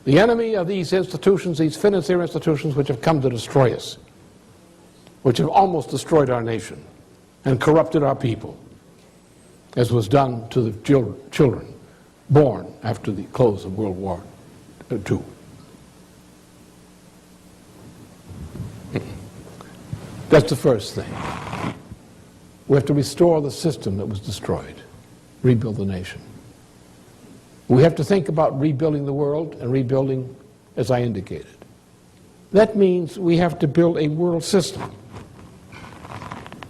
The enemy of these institutions, these financier institutions which have come to destroy us, which have almost destroyed our nation and corrupted our people, as was done to the children born after the close of World War II. That's the first thing. We have to restore the system that was destroyed, rebuild the nation. We have to think about rebuilding the world and rebuilding, as I indicated. That means we have to build a world system.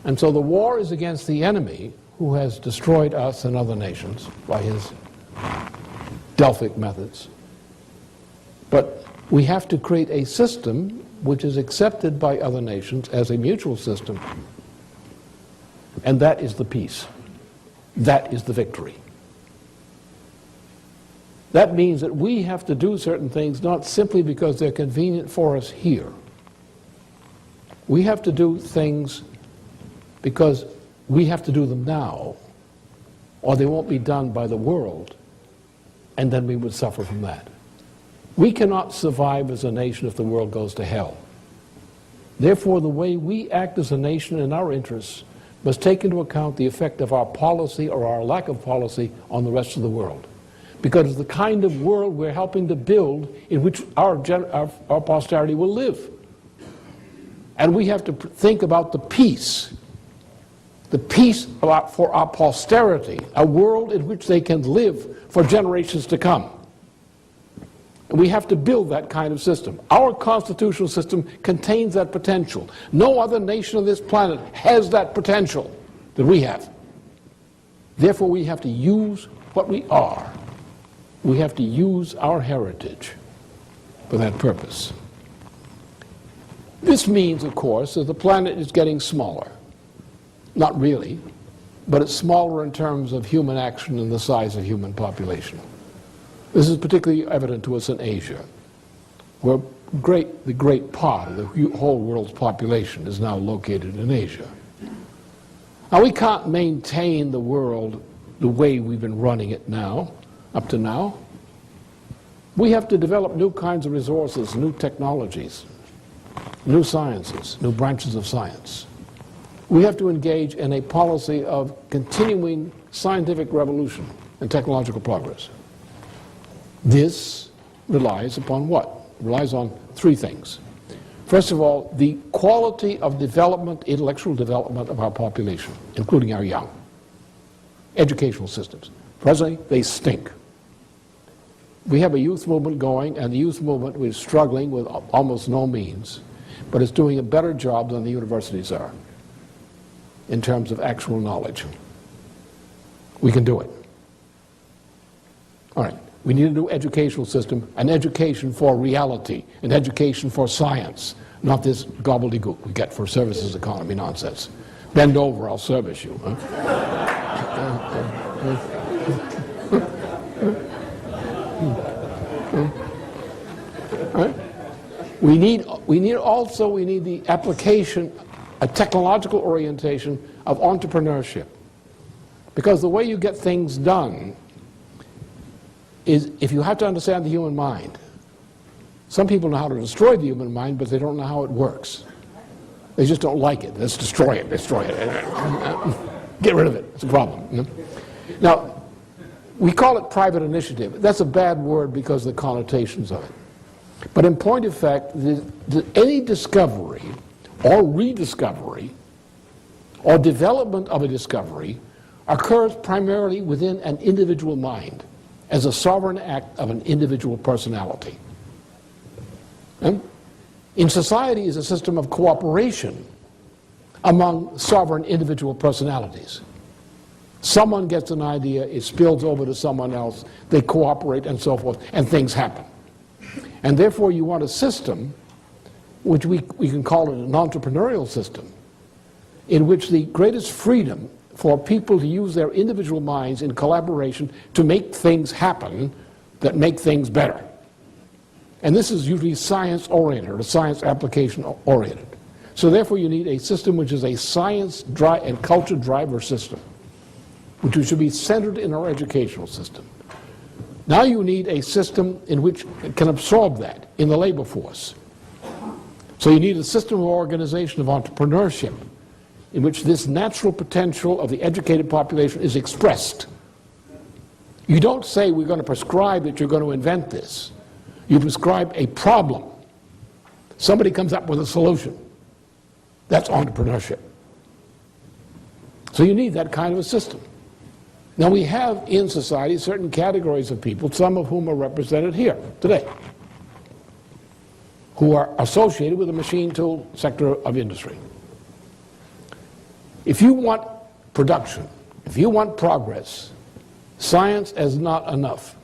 And so the war is against the enemy who has destroyed us and other nations by his Delphic methods. But we have to create a system which is accepted by other nations as a mutual system. And that is the peace. That is the victory. That means that we have to do certain things not simply because they're convenient for us here. We have to do things because we have to do them now, or they won't be done by the world, and then we would suffer from that. We cannot survive as a nation if the world goes to hell. Therefore, the way we act as a nation in our interests must take into account the effect of our policy or our lack of policy on the rest of the world. Because it's the kind of world we're helping to build in which our posterity will live. And we have to think about the peace for our posterity, a world in which they can live for generations to come. And we have to build that kind of system. Our constitutional system contains that potential. No other nation on this planet has that potential that we have. Therefore, we have to use what we are. We have to use our heritage for that purpose. This means, of course, that the planet is getting smaller. Not really, but it's smaller in terms of human action and the size of human population. This is particularly evident to us in Asia, where the great part of the whole world's population is now located in Asia. Now, we can't maintain the world the way we've been running it now, up to now. We have to develop new kinds of resources, new technologies, new sciences, new branches of science. We have to engage in a policy of continuing scientific revolution and technological progress. This relies upon what? It relies on three things. First of all, the quality of development, intellectual development of our population, including our young. Educational systems. Presently, they stink. We have a youth movement going, and the youth movement is struggling with almost no means, but it's doing a better job than the universities are in terms of actual knowledge. We can do it. All right. We need a new educational system, an education for reality, an education for science, not this gobbledygook we get for services economy nonsense. Bend over, I'll service you. Huh? Right? We need the application, a technological orientation of entrepreneurship. Because the way you get things done is if you have to understand the human mind. Some people know how to destroy the human mind, but they don't know how it works. They just don't like it. Let's destroy it, destroy it. Get rid of it. It's a problem. You know? Now, we call it private initiative. That's a bad word because of the connotations of it. But in point of fact, any discovery or rediscovery or development of a discovery occurs primarily within an individual mind as a sovereign act of an individual personality. And in society is a system of cooperation among sovereign individual personalities. Someone gets an idea, it spills over to someone else, they cooperate and so forth, and things happen. And therefore you want a system, which we can call it an entrepreneurial system, in which the greatest freedom for people to use their individual minds in collaboration to make things happen that make things better. And this is usually science-oriented or science application-oriented. So therefore you need a system which is a science and culture driver system, which should be centered in our educational system. Now you need a system in which it can absorb that in the labor force. So you need a system of organization of entrepreneurship in which this natural potential of the educated population is expressed. You don't say we're going to prescribe that you're going to invent this. You prescribe a problem. Somebody comes up with a solution. That's entrepreneurship. So you need that kind of a system. Now we have in society certain categories of people, some of whom are represented here today, who are associated with the machine tool sector of industry. If you want production, if you want progress, science is not enough.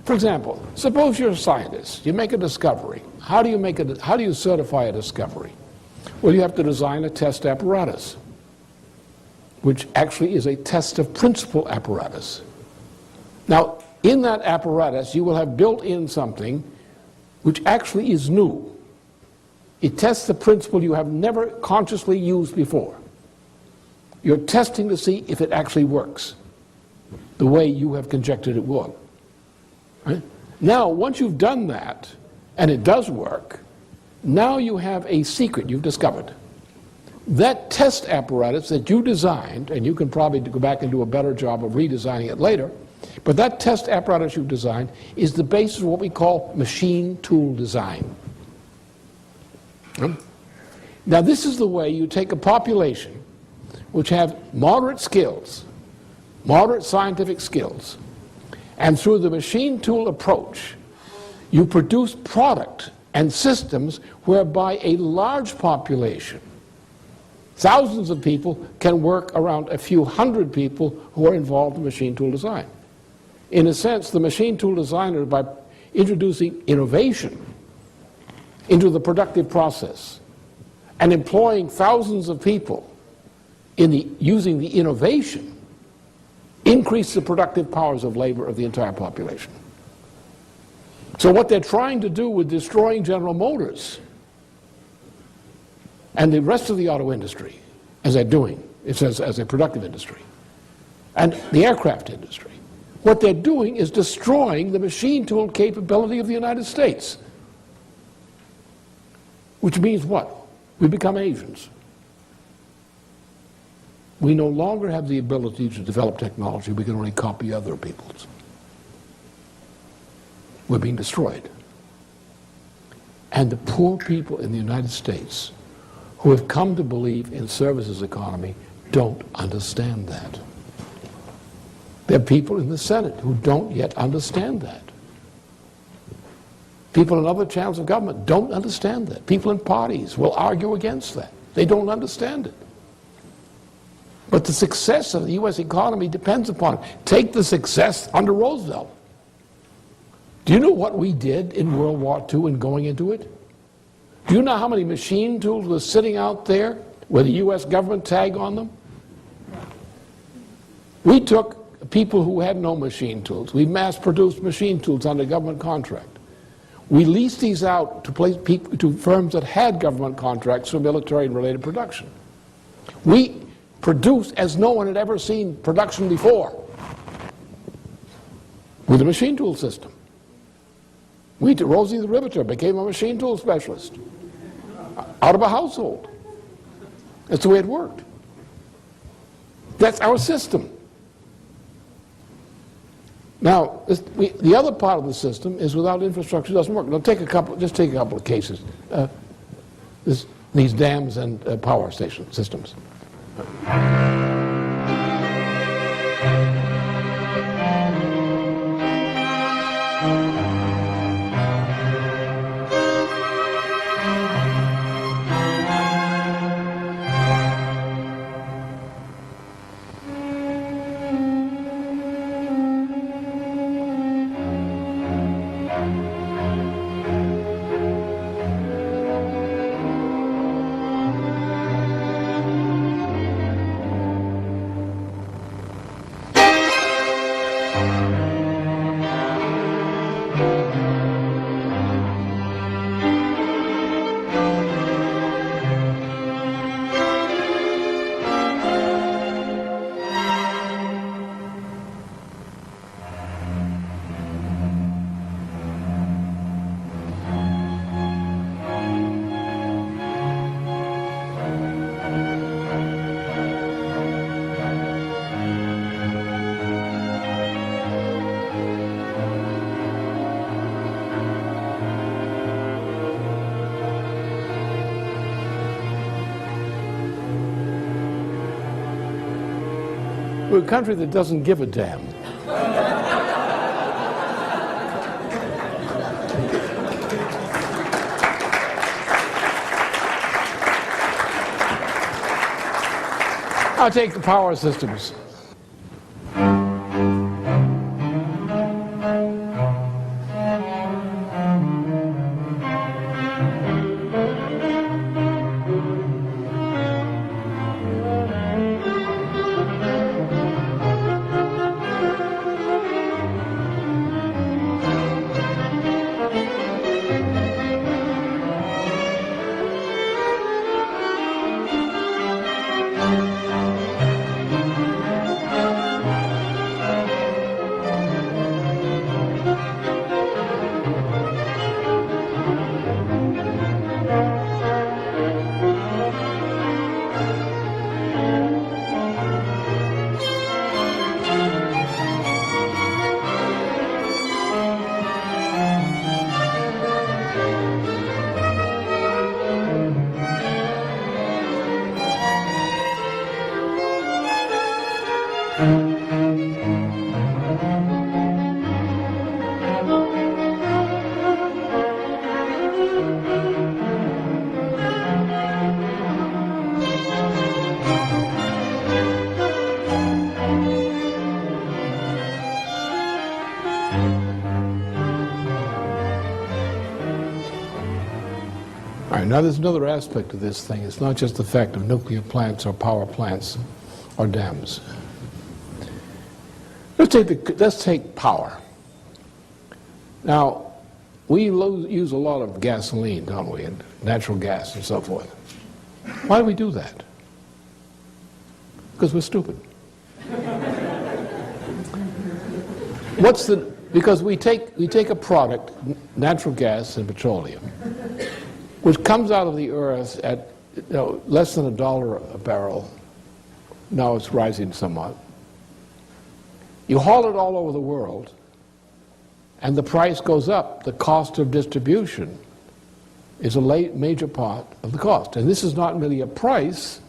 For example, suppose you're a scientist, you make a discovery. How do you certify a discovery? Well, you have to design a test apparatus, which actually is a test of principle apparatus. Now, in that apparatus, you will have built in something which actually is new. It tests the principle you have never consciously used before. You're testing to see if it actually works the way you have conjectured it would. Right? Now, once you've done that, and it does work, now you have a secret you've discovered. That test apparatus that you designed, and you can probably go back and do a better job of redesigning it later, but that test apparatus you've designed is the basis of what we call machine tool design. Now this is the way you take a population which have moderate skills, moderate scientific skills, and through the machine tool approach, you produce product and systems whereby a large population, thousands of people, can work around a few hundred people who are involved in machine tool design. In a sense, the machine tool designer, by introducing innovation into the productive process and employing thousands of people in using the innovation, increase the productive powers of labor of the entire population. So what they're trying to do with destroying General Motors and the rest of the auto industry, as they're doing, it says as a productive industry, and the aircraft industry, what they're doing is destroying the machine tool capability of the United States. Which means what? We become Asians. We no longer have the ability to develop technology. We can only copy other people's. We're being destroyed. And the poor people in the United States who have come to believe in services economy don't understand that. There are people in the Senate who don't yet understand that. People in other channels of government don't understand that. People in parties will argue against that. They don't understand it. But the success of the U.S. economy depends upon it. Take the success under Roosevelt. Do you know what we did in World War II and going into it? Do you know how many machine tools were sitting out there with a U.S. government tag on them? We took people who had no machine tools. We mass-produced machine tools under government contract. We leased these out to firms that had government contracts for military and related production. We produced as no one had ever seen production before with a machine tool system. Rosie the Riveter became a machine tool specialist out of a household. That's the way it worked. That's our system. Now, the other part of the system is without infrastructure, it doesn't work. Now, just take a couple of cases. These dams and power station systems. We're a country that doesn't give a damn. I'll take the power systems. Now there's another aspect of this thing. It's not just the fact of nuclear plants or power plants or dams. Let's take power. Now, we use a lot of gasoline, don't we, and natural gas and so forth. Why do we do that? Because we're stupid. Because we take a product, natural gas and petroleum, which comes out of the earth at less than $1 a barrel. Now it's rising somewhat. You haul it all over the world, and the price goes up. The cost of distribution is a major part of the cost. And this is not merely a price.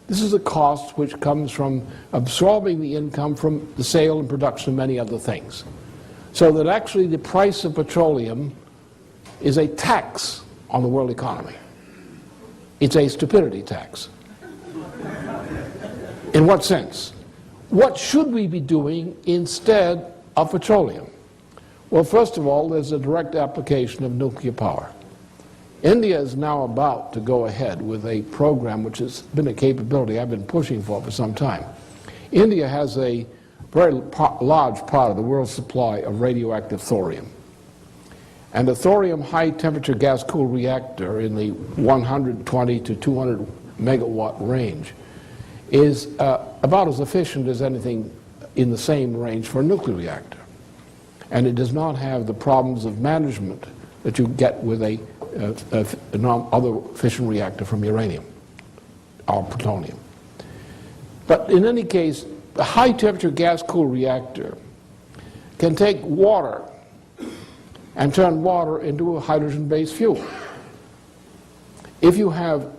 This is a cost which comes from absorbing the income from the sale and production of many other things. So that actually the price of petroleum is a tax on the world economy. It's a stupidity tax. In what sense? What should we be doing instead of petroleum? Well, first of all, there's a direct application of nuclear power. India is now about to go ahead with a program which has been a capability I've been pushing for some time. India has a very large part of the world's supply of radioactive thorium. And a thorium high-temperature gas-cooled reactor in the 120 to 200 megawatt range is about as efficient as anything in the same range for a nuclear reactor. And it does not have the problems of management that you get with another fission reactor from uranium or plutonium. But in any case, the high-temperature gas-cooled reactor can take water and turn water into a hydrogen-based fuel. If you have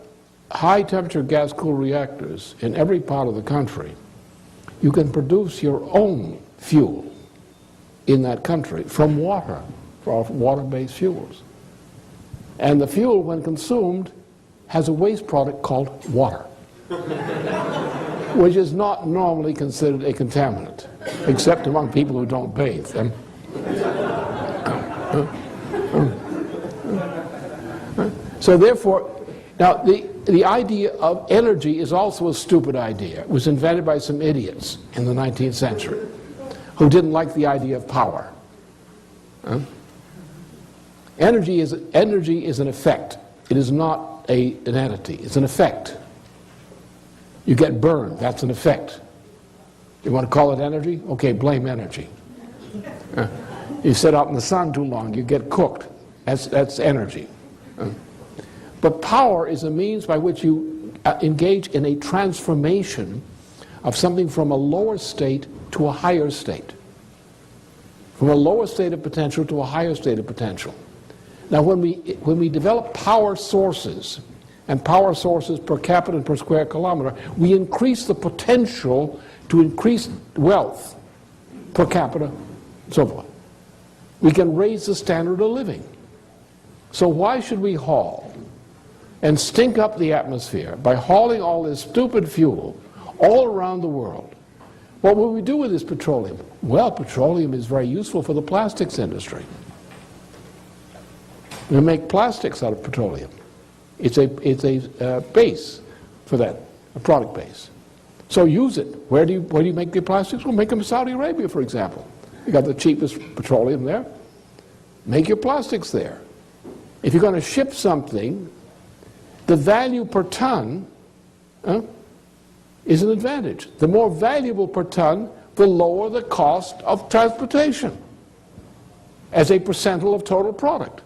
high-temperature gas-cooled reactors in every part of the country, you can produce your own fuel in that country from water, from water-based fuels. And the fuel, when consumed, has a waste product called water, which is not normally considered a contaminant, except among people who don't bathe. So therefore, now the idea of energy is also a stupid idea. It was invented by some idiots in the 19th century who didn't like the idea of power. Energy is an effect. It is not an entity. It's an effect. You get burned. That's an effect. You want to call it energy? Okay, blame energy. You sit out in the sun too long, you get cooked. That's energy. But power is a means by which you engage in a transformation of something from a lower state to a higher state. From a lower state of potential to a higher state of potential. Now when we develop power sources, and power sources per capita and per square kilometer, we increase the potential to increase wealth per capita, and so forth. We can raise the standard of living. So why should we haul and stink up the atmosphere by hauling all this stupid fuel all around the world? What will we do with this petroleum? Well, petroleum is very useful for the plastics industry. We make plastics out of petroleum. It's a base for that, a product base. So use it. Where do you make your plastics? Well, make them in Saudi Arabia, for example. You got the cheapest petroleum there. Make your plastics there. If you're going to ship something, the value per ton is an advantage. The more valuable per ton, the lower the cost of transportation as a percentile of total product.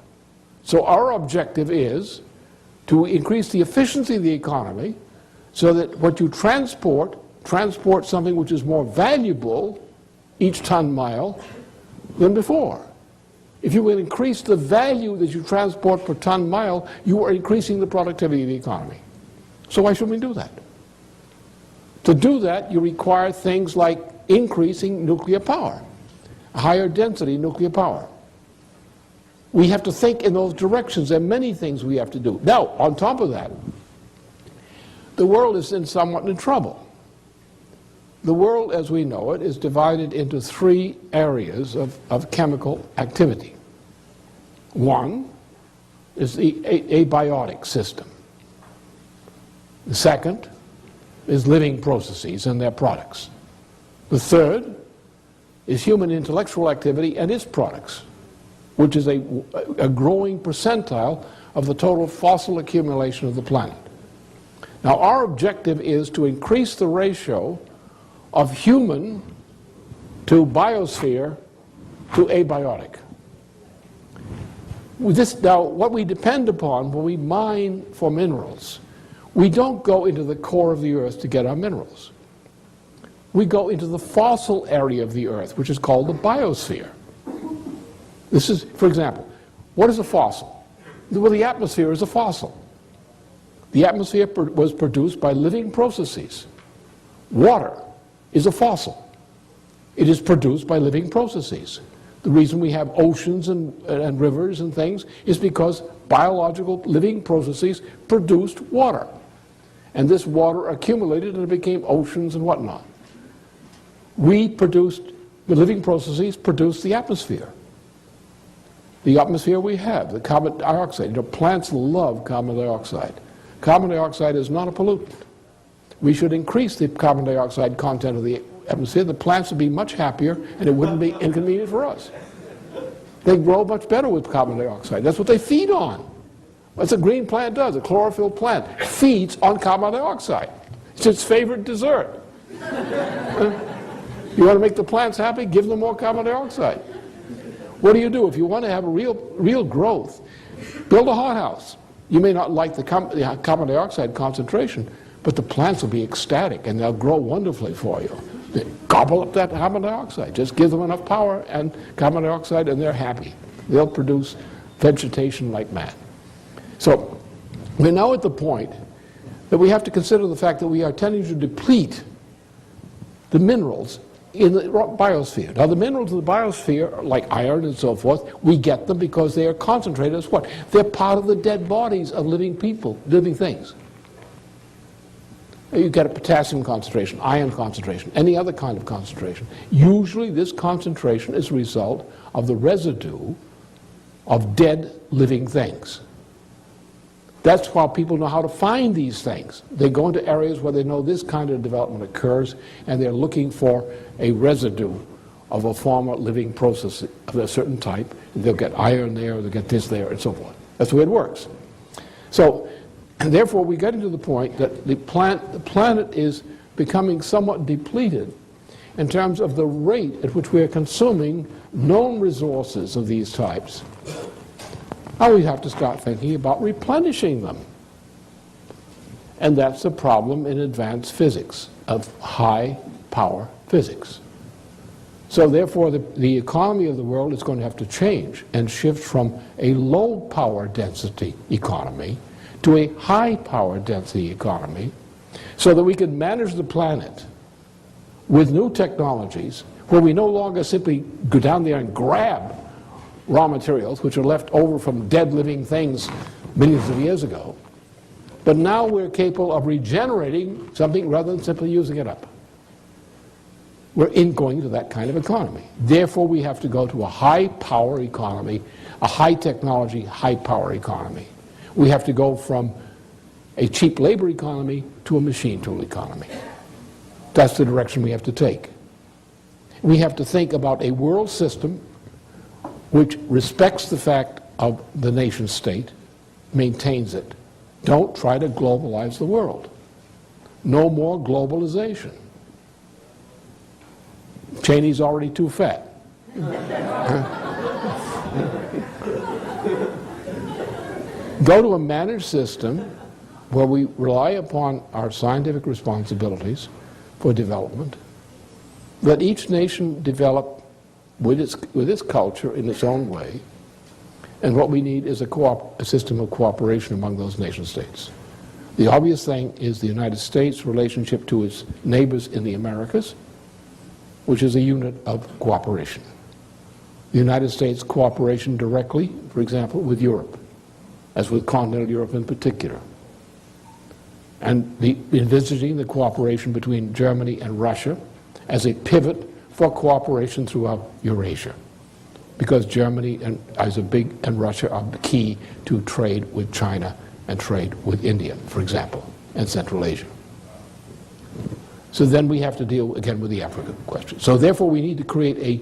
So our objective is to increase the efficiency of the economy so that what you transport something which is more valuable each ton mile than before. If you will increase the value that you transport per ton mile, you are increasing the productivity of the economy. So why shouldn't we do that? To do that, you require things like increasing nuclear power, higher density nuclear power. We have to think in those directions. There are many things we have to do. Now, on top of that, the world is somewhat in trouble. The world, as we know it, is divided into three areas of chemical activity. One is the abiotic system. The second is living processes and their products. The third is human intellectual activity and its products, which is a growing percentile of the total fossil accumulation of the planet. Now, our objective is to increase the ratio of human to biosphere to abiotic. Now, what we depend upon when we mine for minerals, we don't go into the core of the earth to get our minerals. We go into the fossil area of the earth, which is called the biosphere. This is, for example, what is a fossil? Well, the atmosphere is a fossil. The atmosphere was produced by living processes. Water is a fossil. It is produced by living processes. The reason we have oceans and rivers and things is because biological living processes produced water. And this water accumulated and it became oceans and whatnot. The living processes produced the atmosphere. The atmosphere we have, the carbon dioxide. Plants love carbon dioxide. Carbon dioxide is not a pollutant. We should increase the carbon dioxide content of the atmosphere. The plants would be much happier and it wouldn't be inconvenient for us. They grow much better with carbon dioxide. That's what they feed on. That's what a green plant does. A chlorophyll plant feeds on carbon dioxide. It's its favorite dessert. You want to make the plants happy? Give them more carbon dioxide. What do? If you want to have a real growth, build a hothouse. You may not like the carbon dioxide concentration, but the plants will be ecstatic and they'll grow wonderfully for you. They gobble up that carbon dioxide. Just give them enough power and carbon dioxide and they're happy. They'll produce vegetation like mad. So we're now at the point that we have to consider the fact that we are tending to deplete the minerals in the biosphere. Now the minerals in the biosphere, like iron and so forth, we get them because they are concentrated as what? They're part of the dead bodies of living people, living things. You get a potassium concentration, iron concentration, any other kind of concentration. Usually this concentration is a result of the residue of dead living things. That's why people know how to find these things. They go into areas where they know this kind of development occurs, and they're looking for a residue of a former living process of a certain type. They'll get iron there, they'll get this there, and so forth. That's the way it works. So, and therefore, we're getting to the point that the planet is becoming somewhat depleted in terms of the rate at which we are consuming known resources of these types. Now we have to start thinking about replenishing them. And that's the problem in advanced physics, of high power physics. So therefore the economy of the world is going to have to change and shift from a low power density economy to a high power density economy so that we can manage the planet with new technologies where we no longer simply go down there and grab raw materials which are left over from dead living things millions of years ago, but now we're capable of regenerating something rather than simply using it up. We're going to that kind of economy. Therefore, we have to go to a high power economy, a high technology, high power economy. We have to go from a cheap labor economy to a machine tool economy. That's the direction we have to take. We have to think about a world system which respects the fact of the nation state, maintains it. Don't try to globalize the world. No more globalization. Cheney's already too fat. Go to a managed system where we rely upon our scientific responsibilities for development. Let each nation develop with its culture in its own way, and what we need is a system of cooperation among those nation states. The obvious thing is the United States' relationship to its neighbors in the Americas, which is a unit of cooperation. The United States' cooperation directly, for example, with Europe, as with continental Europe in particular, and envisaging the cooperation between Germany and Russia as a pivot for cooperation throughout Eurasia, because Germany and Russia are key to trade with China and trade with India, for example, and Central Asia. So then we have to deal again with the African question. So therefore we need to create a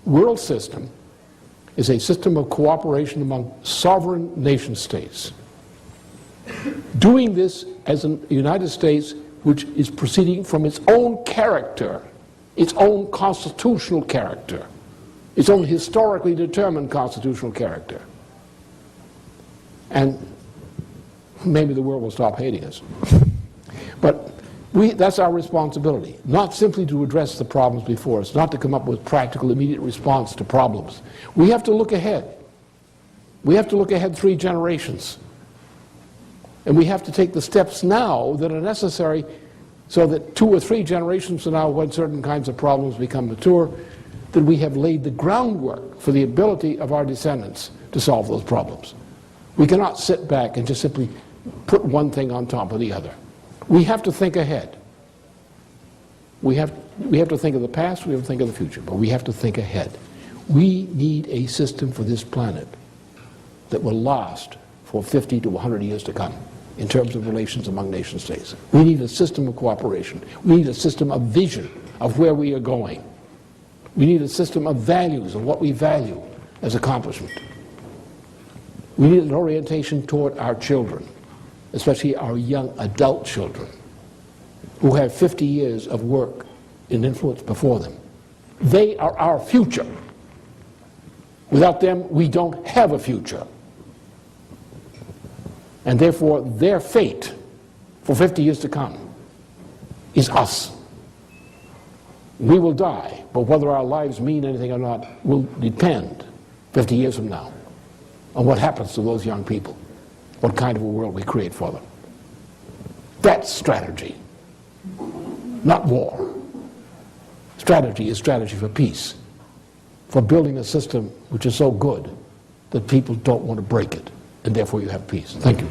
world system, is a system of cooperation among sovereign nation states. Doing this as a United States which is proceeding from its own character, its own constitutional character, its own historically determined constitutional character. And maybe the world will stop hating us. But that's our responsibility, not simply to address the problems before us, not to come up with practical, immediate response to problems. We have to look ahead. We have to look ahead 3 generations. And we have to take the steps now that are necessary so that 2 or 3 generations from now, when certain kinds of problems become mature, that we have laid the groundwork for the ability of our descendants to solve those problems. We cannot sit back and just simply put one thing on top of the other. We have to think ahead. We have to think of the past, we have to think of the future, but we have to think ahead. We need a system for this planet that will last for 50 to 100 years to come in terms of relations among nation states. We need a system of cooperation. We need a system of vision of where we are going. We need a system of values of what we value as accomplishment. We need an orientation toward our children, especially our young adult children, who have 50 years of work and influence before them. They are our future. Without them, we don't have a future. And therefore, their fate for 50 years to come is us. We will die, but whether our lives mean anything or not will depend 50 years from now on what happens to those young people, what kind of a world we create for them. That's strategy, not war. Strategy is strategy for peace, for building a system which is so good that people don't want to break it, and therefore you have peace. Thank you.